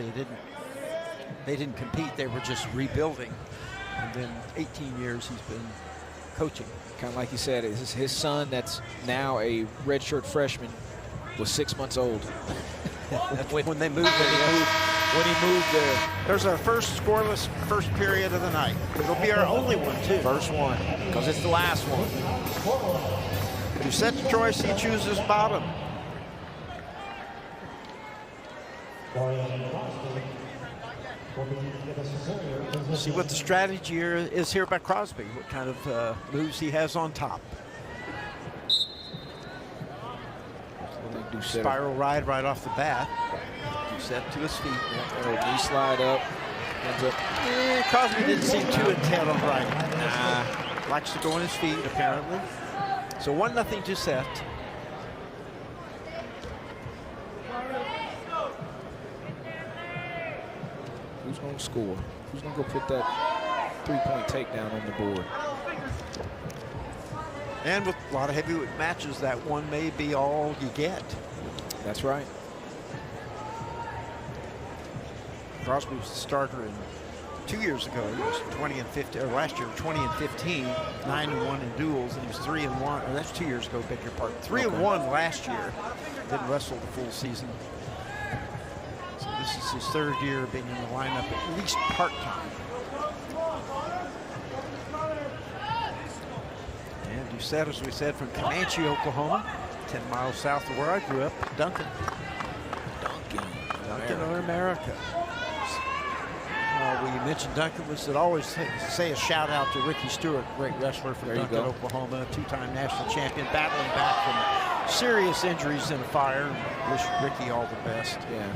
they didn't compete. They were just rebuilding. And then 18 years he's been coaching. Kind of like you said, his son that's now a redshirt freshman was 6 months old. when they moved there. When he moved there. There's our first scoreless first period of the night. It'll be our only one, too. First one, because it's the last one. You set the choice, he chooses bottom. See what the strategy is here by Crosby, what kind of moves he has on top. Spiral ride right off the bat. Doucette to his feet. Knee slide up. Ends up. Crosby didn't seem too intent on riding. Nah. Likes to go on his feet, apparently. So 1-0 Doucette. Who's going to score? Who's going to go put that 3-point takedown on the board? And with a lot of heavyweight matches, that one may be all you get. That's right. Crosby was the starter in 2 years ago. He was 20 and 15, or last year 20 and 15, 9-1 in duels, and he was 3-1. Or that's 2 years ago, beg your pardon. 3-1 last year. Didn't wrestle the full season. So this is his third year being in the lineup, at least part-time. And Doucette, as we said, from Comanche, Oklahoma, 10 miles south of where I grew up, Duncan, America. When you mentioned Duncan, we should always say a shout out to Ricky Stewart, great wrestler from Duncan, Oklahoma, two-time national champion, battling back from serious injuries in a fire. Wish Ricky all the best. Yeah.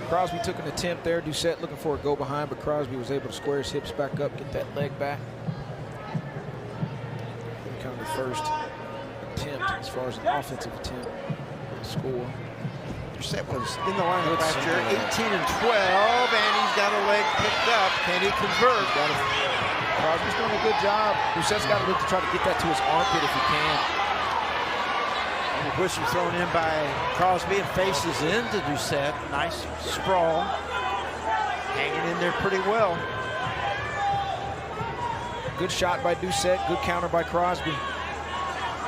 Crosby took an attempt there. Doucette looking for a go behind, but Crosby was able to square his hips back up, get that leg back. Kind of the first attempt as far as an offensive attempt to score. Doucette was in the lineup last year, 18 and 12, and he's got a leg picked up. Can he convert? Crosby's doing a good job. Doucette's got to look to try to get that to his armpit if he can. And the pusher thrown in by Crosby and faces into Doucette. Nice sprawl. Hanging in there pretty well. Good shot by Doucette, good counter by Crosby.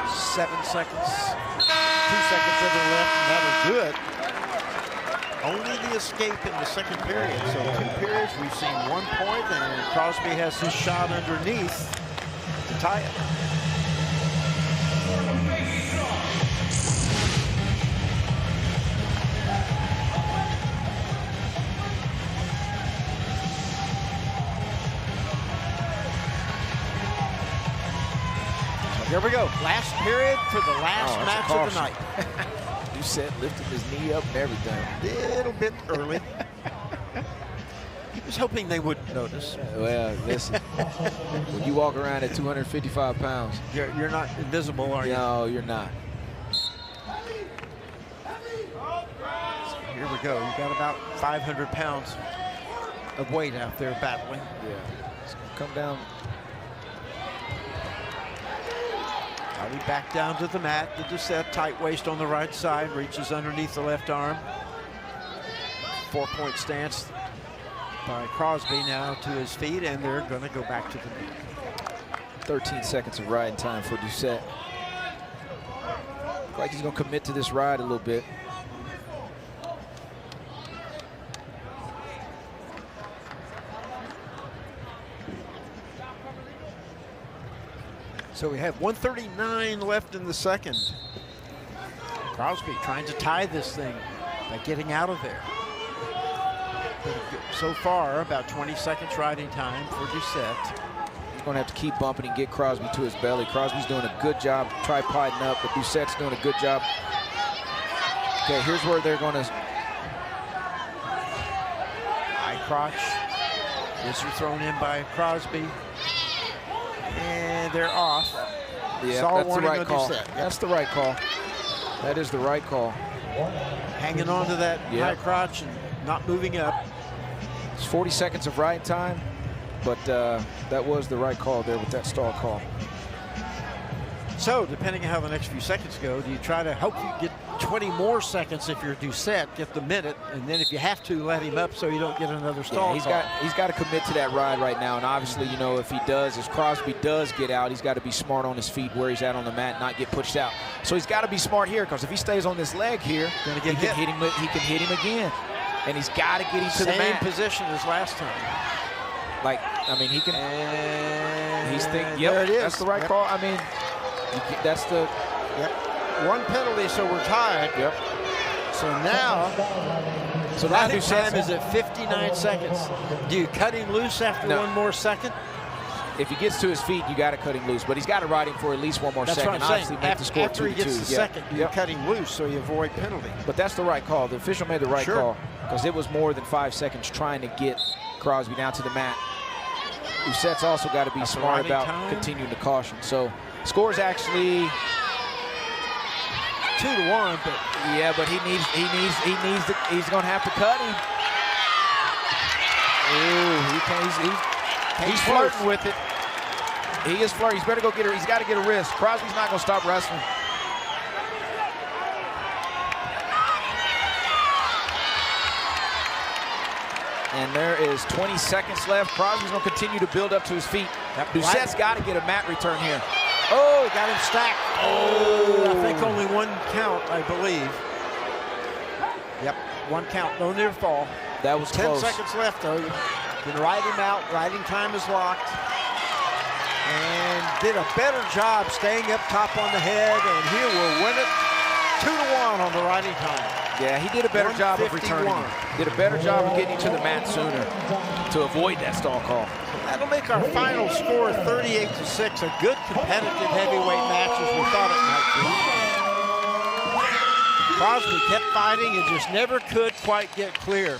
7 seconds. 2 seconds of the left, and that was good. Only the escape in the second period. So 2 periods, we've seen 1 point, and Crosby has his shot underneath to tie it. Here we go. Last period for the last match of the night. Doucette lifted his knee up and everything. A little bit early. He was hoping they wouldn't notice. Well, listen, when you walk around at 255 pounds. You're not invisible, are you? No, you're not. Here we go. You got about 500 pounds of weight out there battling. Yeah. It's gonna come down. We back down to the mat. The Doucette, tight waist on the right side, reaches underneath the left arm. 4-point stance by Crosby now to his feet, and they're going to go back to the knee. 13 seconds of riding time for Doucette. Looks like he's going to commit to this ride a little bit. So we have 1:39 left in the second. Crosby trying to tie this thing by getting out of there. So far, about 20 seconds riding time for Doucette. He's going to have to keep bumping and get Crosby to his belly. Crosby's doing a good job tripoding up, but Doucette's doing a good job. Okay, here's where they're going to... High crotch. This is thrown in by Crosby. And they're off. Yeah, that's the right call. That's the right call. That is the right call. Hanging on to that high crotch and not moving up. It's 40 seconds of ride time, but that was the right call there with that stall call. So, depending on how the next few seconds go, do you try to hope you get 20 more seconds if you're Doucette, get the minute, and then if you have to, let him up so you don't get another stall call? He's got to commit to that ride right now, and obviously, you know, if he does, as Crosby does get out, he's got to be smart on his feet where he's at on the mat, not get pushed out. So he's got to be smart here, because if he stays on this leg here, he can hit him again, and he's got to get him to the mat. Same position as last time. Like, I mean, he can. And he's thinking, there it is. That's the right call. I mean, that's the. One penalty, so we're tied. Yep. So now time is at 59 seconds. Do you cut him loose after one more second? If he gets to his feet, you got to cut him loose. But he's got to ride him for at least one more second. That's what I'm saying. After he gets the second, you cut him loose so you avoid penalty. But that's the right call. The official made the right call, because it was more than 5 seconds trying to get Crosby down to the mat. Doucette's also got to be smart about continuing to caution. So score's actually 2-1, but but he's going to have to cut him. Ooh, he's flirting with it. He is flirting. He's better go get her. He's got to get a wrist. Crosby's not going to stop wrestling. And there is 20 seconds left. Crosby's going to continue to build up to his feet. Doucette's got to get a mat return here. Oh, got him stacked. Oh, I think only one count, I believe. Yep, one count, no near fall. That was 10 close. seconds left, though. Can ride him out. Riding time is locked. And did a better job staying up top on the head, and he will win it 2-1 on the riding time. Yeah, he did a better job of returning. Did a better job of getting to the mat sooner to avoid that stall call. That'll make our final score 38-6, a good competitive heavyweight match as we thought it might be. Crosby kept fighting and just never could quite get clear.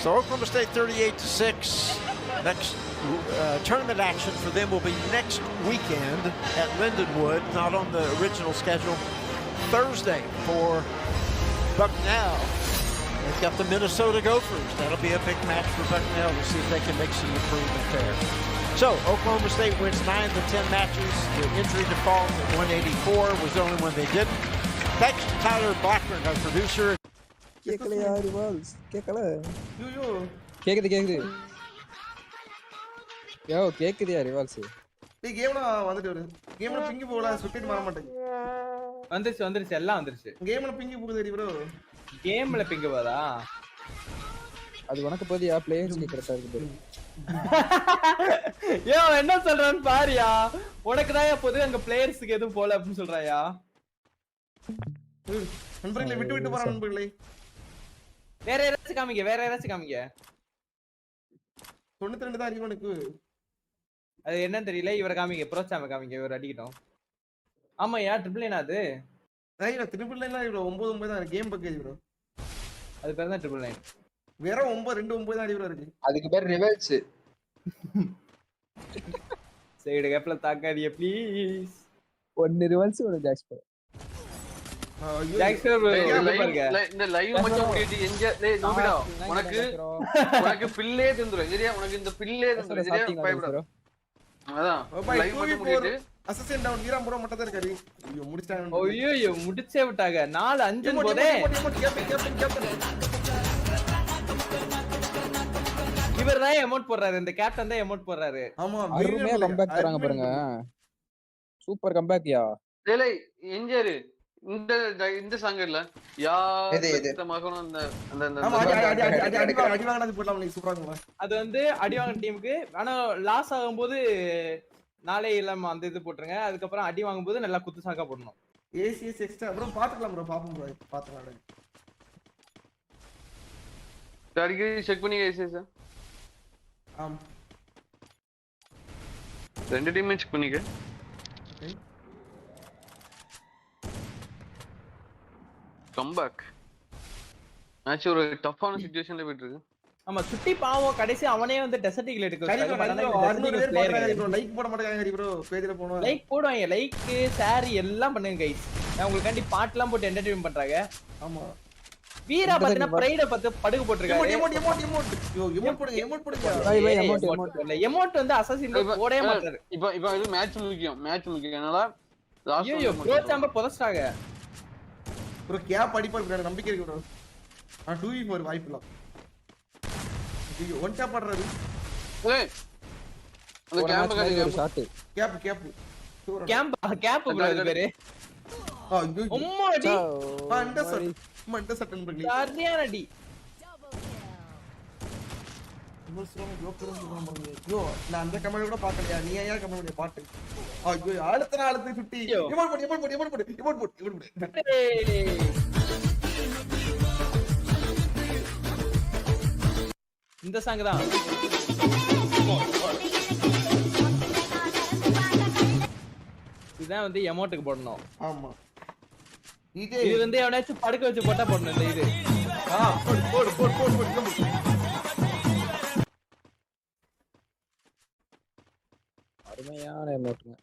So Oklahoma State 38-6. Next tournament action for them will be next weekend at Lindenwood, not on the original schedule. Thursday for Bucknell. They've got the Minnesota Gophers. That'll be a big match for Bucknell to see if they can make some improvement there. So Oklahoma State wins 9 of the 10 matches. The injury default at 184 was the only one they didn't. Thanks to Tyler Blackburn, our producer. Yo கேக்குதியா rivals டேய் கேம்ல வந்துட்டு வரு கேம்ல பிங்கி போல சுட்டிட்டு வர மாட்டேங்க வந்துருச்சு எல்லாம் வந்துருச்சு கேம்ல பிங்கி போகுதுடி ப்ரோ கேம்ல பிங்கி போதா அது உனக்கு போதியா பிளேயர்ஸ்க்கு கரெக்ட்டா இருக்கு யோ என்ன சொல்றான்னு பாரியா உனக்கு தான் போது அங்க பிளேயர்ஸ்க்கு எதுவும் போல அப்படி சொல்றாயா நண்பர்களே விட்டு போறான் நண்பர்களே வேற யாராச்சும் காமிங்க 92 தான் அறிவு எனக்கு அது என்னன்னு தெரியல இவரை காமிங்க ப்ரோச்சாம காமிங்க இவர் அடிக்கட்டும் ஆமா யா ட்ரிபிள் லைன் அது ஐயா ட்ரிபிள் லைன்லாம் இவ்வளவு 9 தான் கேம் பேக்கேஜ் ப்ரோ அது பேர் தான் ட்ரிபிள் லைன் வேற 2 தான் அறிவு இருக்கு அதுக்கு பேர் ரிவர்ஸ் சைடு கேப்ல தாக்காதீங்க ப்ளீஸ் ஒன்னு ரிவர்ஸ் ஒரு ஜாக்ஸ்பர் இந்த லைவ் மட்டும் முடிட்டு எங்க டேய் நோபிடா உனக்கு பில்லே தந்துரும் சரியா உனக்கு இந்த பில்லே தந்துரும் சரியா பயப்படாத அதான் லைவ் மட்டும் முடிட்டு அசசின் டவுன் வீரா முற மட்டும் தான் இருக்காரு ஐயோ முடிச்சாங்க ஐயோ முடிச்சே விட்டாங்க 4 5 போதே இவர் தான் அமௌண்ட் போடுறாரு இந்த கேப்டன் தான் அமௌண்ட் போடுறாரு ஆமா அருமையா கம்பேக் தராங்க பாருங்க சூப்பர் கம்பேக் யா டேய் என்ஜாய் இந்த சாங் இல்ல யா மகனும் அந்த அந்த ஆமா அடி வாங்குனது போடலாம் சூப்பரா இருக்கும் அது வந்து அடி வாங்குன டீமுக்கு ஆனா லாஸ் ஆகும்போது நாளே இல்லாம அந்த இது போட்டுருங்க அதுக்கு அப்புறம் அடி வாங்கும்போது நல்லா குத்து சாங்கா போடணும் ஏசிஎஸ் எக்ஸ்ட்ரா ப்ரோ பாத்துக்கலாம் ப்ரோ பாப்போம் ப்ரோ பாத்துக்கலாம் டாடிக்கு செக் பண்ணி ஏசிஎஸ் ஆம் ரெண்டு டீம் செக் பண்ணிக்க கம்பேக் மேட்ச் ஒரு டஃப்பான சிச்சுவேஷன்ல போயிட்டு இருக்கு ஆமா சுட்டி பாவம் கடைசி அவனே வந்து டெசர்ட்டிக்ல எடுக்க லைக் போட மாட்டேங்காங்க ப்ரோ பேஜ்ல போணும் லைக் போடுவாங்க லைக் ஷேர் எல்லாம் பண்ணுங்க गाइस நான் உங்களுக்கு கண்டி பாட்லாம் போட்டு என்டர்டெயின்மென்ட் பண்றாங்க ஆமா வீரா பாத்தீனா பிரைட பத்து படுகு போட்டுருக்காரு எமோட் போடுங்க பை எமோட் இல்ல எமோட் வந்து அசாசின்ல போடவே மாட்டாரு இப்போ இது மேட்ச் முக்கியம்னால ஐயோ ப்ரோ சாம்ப பொதஸ்டாங்க ப்ரோ கேப் அடிப்பார் ப்ரோ நம்பிக்கை இருக்கு ப்ரோ 2v4 வாய்ப்பு இல்ல ஐயோ ஒன் டாப் பண்றாரு ஏய் அந்த கேம்ப் ஒரு ஷாட் கேப் ப்ரோ இது பேரு ஐயோ அம்மாடி மண்ட சட்டன் பண்ணி சரியான அடி ஐயோ நான் அந்த கமெண்ட் கூட பார்க்கலையா நீ ஏன் கமெண்ட் பண்ணி பாட்டு ஐயோ அடுத்த நாள் சுட்டி இமோட் போடு இந்த சாங் தான் இதான் வந்து எமோட்டுக்கு போடணும் ஆமா இது வந்து எவனாச்சும் படுக்க வச்சு போட்டா போடணும் இந்த இது போடு அருமையான எமோட்டுங்க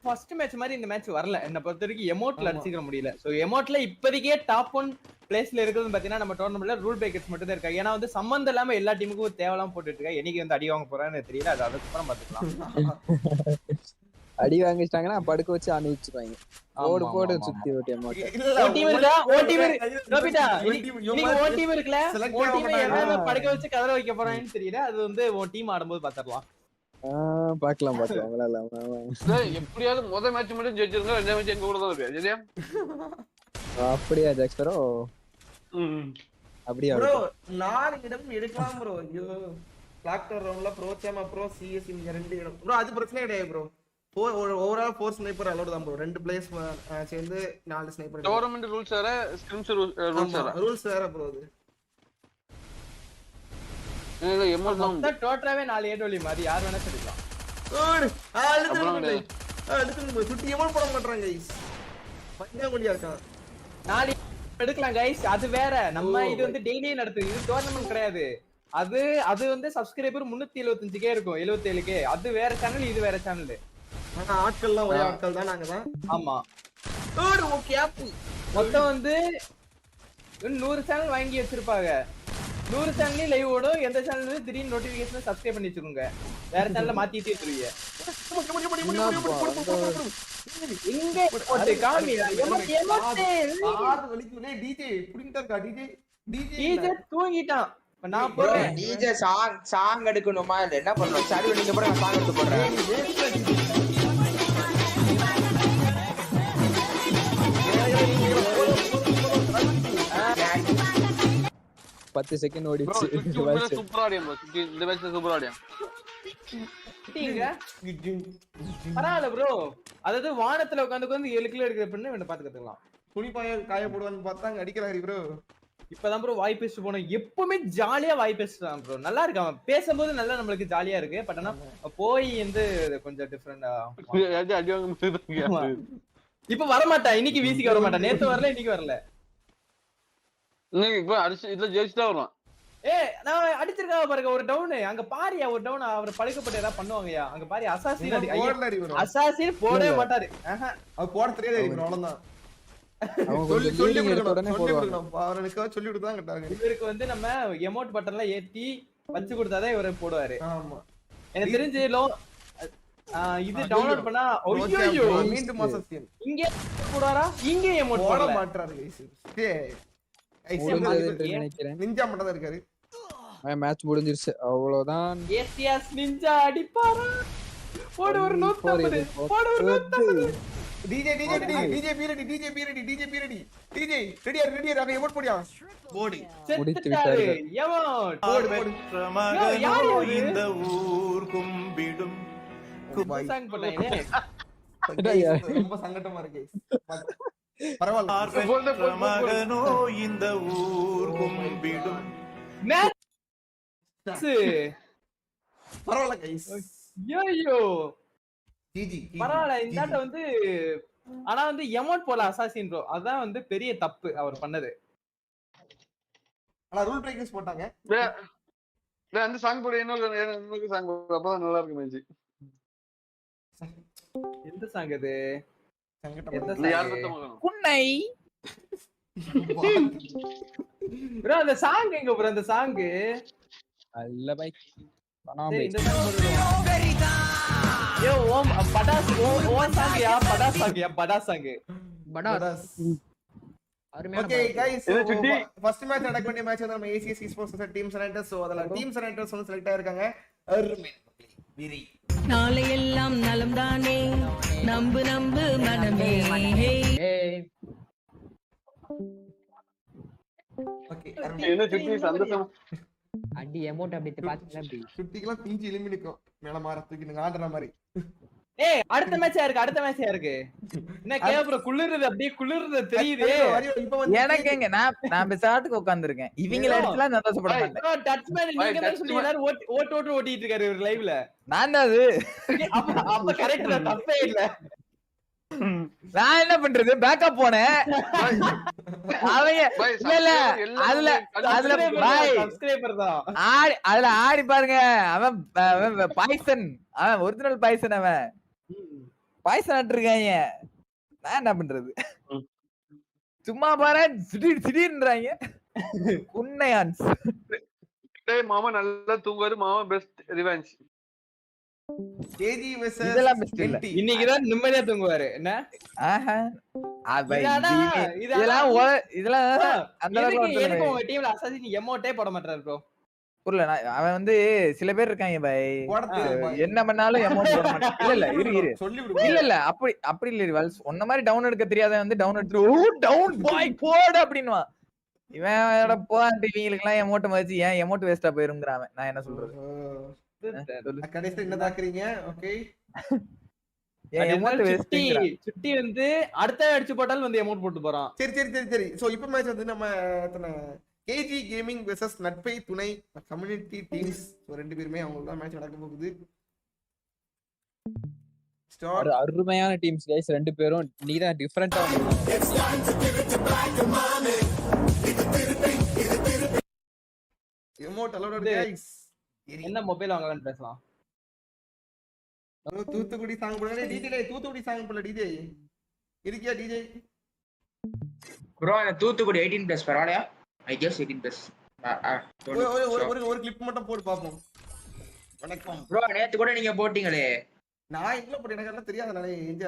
ஃபர்ஸ்ட் மேட்ச் மாதிரி இந்த மேட்ச் வரல. என்ன பொறுத்த வரைக்கும் எமோட்ல அடிச்சுக்க முடியல. சோ எமோட்ல இப்போதைக்கே டாப் 1 பிளேஸ்ல இருக்கிறது பாத்தீங்கன்னா நம்ம டோர்னமெண்ட்ல ரூல் பிரேக்கர்ஸ் மட்டும் தான் இருக்காங்க. ஏன்னா வந்து சம்பந்தம் இல்லாம எல்லா டீமுக்கும் தேவலாம் போட்டுட்டு இருக்கா. என்னைக்கு வந்து அடி வாங்க போறான்னு தெரியல. அது அதுக்கப்புறம் பாத்துக்கலாம். அடி வாங்கிட்டாங்கன்னா படுக்க வச்சு அனுப்பிச்சிருவாங்க. போடு போடு சுத்தி ஓட்டி எமோட். டீம் இருக்கா? ஓ டீம் ரோபிதா நீங்க ஓ டீம் இருக்கல. ஓ டீம் எவன படுக்க வச்சு கதற வைக்க போறான்னு தெரியல. அது வந்து ஓ டீம் ஆடும்போது பாத்துறலாம். பார்க்கலாம் விளையாடலாம். எப்படியாவது முதல் மேட்ச் மட்டும் ஜெயிச்சிருந்தா ரெண்டாவது மேட்ச் எங்க கூட தான் இருக்கு. சரியா? அப்படியா ஜாக்ஸ்பரோ? அப்படியே ப்ரோ 4 இடம் எடுக்கலாம் ப்ரோ. ஐயோ லாக்டர் ரவுண்ட்ல ப்ரோ சேமா ப்ரோ சிஎஸ் இங்க 2 இடம் ப்ரோ. அது பிரச்சனை கிடையாது ப்ரோ. ஓவரால் 4 ஸ்னைப்பர் அலோட் தான் ப்ரோ. 2 பிளேஸ் சேர்ந்து 4 ஸ்னைப்பர். டோர்னமெண்ட் ரூல்ஸ் வேற ஸ்கிரிம்ஸ் ரூல்ஸ் வேற. ரூல்ஸ் வேற ப்ரோ. அது மொத்த டோட்டலாவே 4 ஏடோலி மாதிரி யார் வேணா எடுக்கலாம். அடுத்து சுத்தி எமோட் போட மாட்டறாங்க गाइस. பஞ்சாங்குடியா இருக்கா. 4 எடுக்கலாம் गाइस. அது வேற. நம்ம இது வந்து டெய்லி நடத்து. இது டோர்னமெண்ட் கிடையாது. அது வந்து சப்ஸ்கிரைபர் 375k இருக்கும். 77k. அது வேற சேனல், இது வேற சேனல். ஆனா ஆட்கள்லாம் ஒரே ஆட்கள் தான் நாங்க தான். ஆமா. ஓகே ஆப் மொத்தம் வந்து 100 சேனல் வாங்கி வச்சிருப்பாங்க. 100 சேனல்லையும் லைவ் ஓடும். எந்த சேனல்ல திடீர்னு நோட்டிபிகேஷன் சப்ஸ்கிரைப் பண்ணி வச்சுக்கோங்க. வேற சேனல்ல மாத்திட்டே இருக்கீங்க. இங்க போட்டு காமியா எமோட் ஆறு வலிக்குனே. டிஜே புடிங்கிட்டா இருக்கா. டிஜே தூங்கிட்டான். நான் போறேன். டிஜே சாங் எடுக்கணுமா இல்ல என்ன பண்ணனும்? சரி நீங்க போற நான் சாங் எடுத்து போறேன். 10 செகண்ட் ஓடிச்சு. சூப்பரா ஆடியா ப்ரோ. இந்த மேட்ச் சூப்பரா ஆடியா. பரவாயில்ல ப்ரோ. அதாவது வானத்துல உட்காந்து 7 கிலோ எடுக்கிற பெண்ணு வேணும் பாத்து கத்துக்கலாம். துணிப்பாய காய போடுவான்னு பார்த்தாங்க அடிக்கிறாரு ப்ரோ. இப்பதான் ப்ரோ வாய் பேசிட்டு போனோம். எப்பவுமே ஜாலியா வாய் பேசுறான் ப்ரோ. நல்லா இருக்கு. அவன் பேசும்போது நல்லா நம்மளுக்கு ஜாலியா இருக்கு. பட் ஆனா போய் வந்து கொஞ்சம் டிஃபரெண்டா அடி வாங்க. இப்ப வரமாட்டா. இன்னைக்கு வீசிக்கு வர மாட்டா. நேத்து வரல, இன்னைக்கு வரல. இன்னைக்கு அடிச்சு இதுல ஜெயிச்சுட்டா வருவான். நான் அடிச்சிருக்கா பாருங்க ஒரு டவுன். அங்க பாரியா ஒரு டவுன். அவர் படுக்கப்பட்டு ஏதாவது பண்ணுவாங்கயா. அங்க பாரி அசாசின் அசாசின் போடவே மாட்டாரு. அவர் போட தெரியாது ப்ரோ. அவ்வளவுதான். சொல்லி கொடுக்கணும். அவருக்கு சொல்லி கொடுத்தா கேட்டாங்க. இவருக்கு வந்து நம்ம எமோட் பட்டன்ல ஏத்தி வச்சு கொடுத்தாதான் இவரை போடுவாரு. ஆமா எனக்கு தெரிஞ்சு இது டவுன்லோட் பண்ணா ஐயோ மீண்டும் மாசத்தியம் இங்க போடுவாரா. இங்க எமோட் போட மாட்டாரு गाइस. நிஞ்சா மட்டும் தான் இருக்காரு. மேட்ச் முடிஞ்சிருச்சு அவ்வளவுதான். ஏசியாஸ் நிஞ்சா அடிப்பாரா. போடு ஒரு 150. போடு ஒரு 150. டிஜே ரெடி அவன் எமோட் போடியா. போடு முடித்து விட்டாரு. எமோட் போடு. யார் இந்த ஊர் கும்பிடும் கும்பாங் போட்டானே. ரொம்ப சங்கடமா இருக்கு गाइस. பரவாயில்லை. மகனோ இந்த ஊர் கும்பிடும் பரவாயில்ல गाइस. ஐயோ ஜிஜி பரவாயில்ல. இந்த வந்து ஆனா வந்து எமோட் போல அசாசின் ப்ரோ. அதான் வந்து பெரிய தப்பு அவர் பண்ணது. ஆனா ரூல் பிரேக்கர்ஸ் போட்டாங்க. அந்த சாங் போடு. இன்னொரு சாங் போடு. அப்பதான் நல்லா இருக்கு மேட்ச். எந்த சாங் அது? குன்னை ப்ரோ அந்த சாங் எங்க ப்ரோ? அந்த சாங் அல்ல பை இந்த சாங் யோ ஓம் படாஸ் ஓம் song yeah badass song badass. Okay guys. First match நடக்க வேண்டிய மேட்ச் வந்து நம்ம ACS sports team selectors. So அதல டீம் செலக்டர்ஸ் வந்து செலக்ட் ஆயிருக்காங்க. அருமை விரி. நாளை எல்லாம் நலம் தானே. நம்பு மனமே. ஓகே என்ன சுத்தி சந்தோஷம். அடி எமோட் அப்படியே பாத்தீங்களா? அப்படி சுத்திக்கலாம் பிஞ்சி எலிமி நிக்கும். மேல மாற தூக்கிங்க ஆடுற மாதிரி. அடுத்த மேட்சா இருக்கு. என்ன கேவ ப்ரோ குளிருது. அப்படியே குளிருது தெரியுது. எனக்கு எங்க நான் பெசாட்டுக்கு உட்கார்ந்திருக்கேன். இவங்கள அடிச்சல சந்தோஷப்பட மாட்டேன். டச் மேன் நீங்க தான் சொல்லி எல்லாரும் ஓட்டிட்டு இருக்காரு இவர் லைவ்ல. நான் தான் அது. அப்ப கரெக்ட் தான். தப்பே இல்ல. நான் என்ன பண்றது? பேக்கப் போனேன். அதுல ஆடி பாருங்க. அவன் பாய்சன். அவன் ஒரிஜினல் பாய்சன். அவன் பாய்சன் ஆட்டிருக்காங்க. நான் என்ன பண்றது? சும்மா பாரு திடீர்ன்றாங்க. குன்னையான்ஸ். டேய் மாமா நல்லா தூங்குவாரு மாமா பெஸ்ட் ரிவெஞ்ச். கேஜி வெர்சஸ் இதெல்லாம் பெஸ்ட் இல்ல. இன்னைக்கு தான் நிம்மதியா தூங்குவாரு. என்ன? ஆஹா. இதெல்லாம் அந்த அளவுக்கு எனக்கு உங்க டீம்ல அசாசின் எமோட்டே போட மாட்டாரு ப்ரோ. புரியல. அவன் வந்து சில பேர் இருக்காங்க பை. என்ன பண்ணாலும் எமோட் போட மாட்டான். இல்ல இரு. இல்ல அப்படி இல்ல வல்ஸ். ஒன்ன மாதிரி டவுன் எடுக்க தெரியாத வந்து டவுன் எடுத்து டவுன் பாய் போடு அப்படின்னுவான். இவனோட போன் டிவிங்களுக்குலாம் எமோட் மதிச்சு ஏன் எமோட் வேஸ்டா போயிருங்கிறான். நான் என்ன சொல்றது? கடைசி என்ன தாக்குறீங்க? ஓகே. எமோட் வேஸ்ட்ங்கற. சுட்டி வந்து அடுத்த அடிச்சு போட்டாலும் வந்து எமோட் போட்டு போறான். சரி. சோ இப்போ மேட்ச் வந்து நம்ம கேஜி கேமிங் வெர்சஸ் நட்பை துணை கம்யூனிட்டி டீம்ஸ். சோ ரெண்டு பேருமே அவங்களோட தான் மேட்ச் நடக்க போகுது. ஒரு அருமையான டீம்ஸ் गाइस ரெண்டு பேரும். நீங்க தான் டிஃபரண்டா எமோட் அலோட் गाइस. என்ன மொபைல் வாங்கலாம்னு பேசலாம். தூத்துக்குடி சாங் போடுங்க டிஜே. தூத்துக்குடி சாங் போல டிஜே. இருக்கியா டிஜே? ப்ரோ அந்த தூத்துக்குடி 18+ பரவாயில்லையா? I guess 18+. ஒரு கிளிப் மட்டும் போட்டு பாப்போம். வணக்கம் ப்ரோ. நேத்து கூட நீங்க போட்டீங்களே. நான் எங்க போட்டு எனக்கு எல்லாம் தெரியாதனால எங்க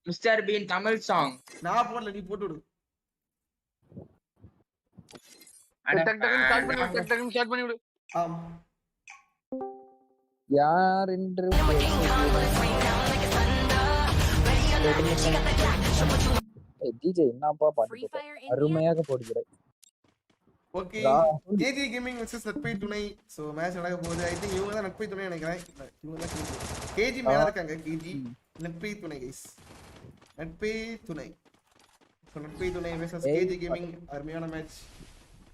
மிஸ்டர் பீன் தமிழ் சாங் நான் போடல. நீ போட்டு விடு. டக் ஸ்டார்ட் பண்ணி விடு. ஆமா. யார் என்று டிஜே என்னப்பா பாட்டு அருமையாக போடுகிறாய். ஓகே. கேஜி கேமிங் வெர்சஸ் நட்பை துணை. சோ மேட்ச் நடக்க போகுது. ஐ திங்க் இவங்க தான் நட்பை துணை நினைக்கிறேன். இவங்க தான் கேஜி மேல இருக்காங்க. கேஜி நட்பை துணை गाइस. நட்பை துணை. சோ நட்பை துணை வெர்சஸ் கேஜி கேமிங் அருமையான மேட்ச்.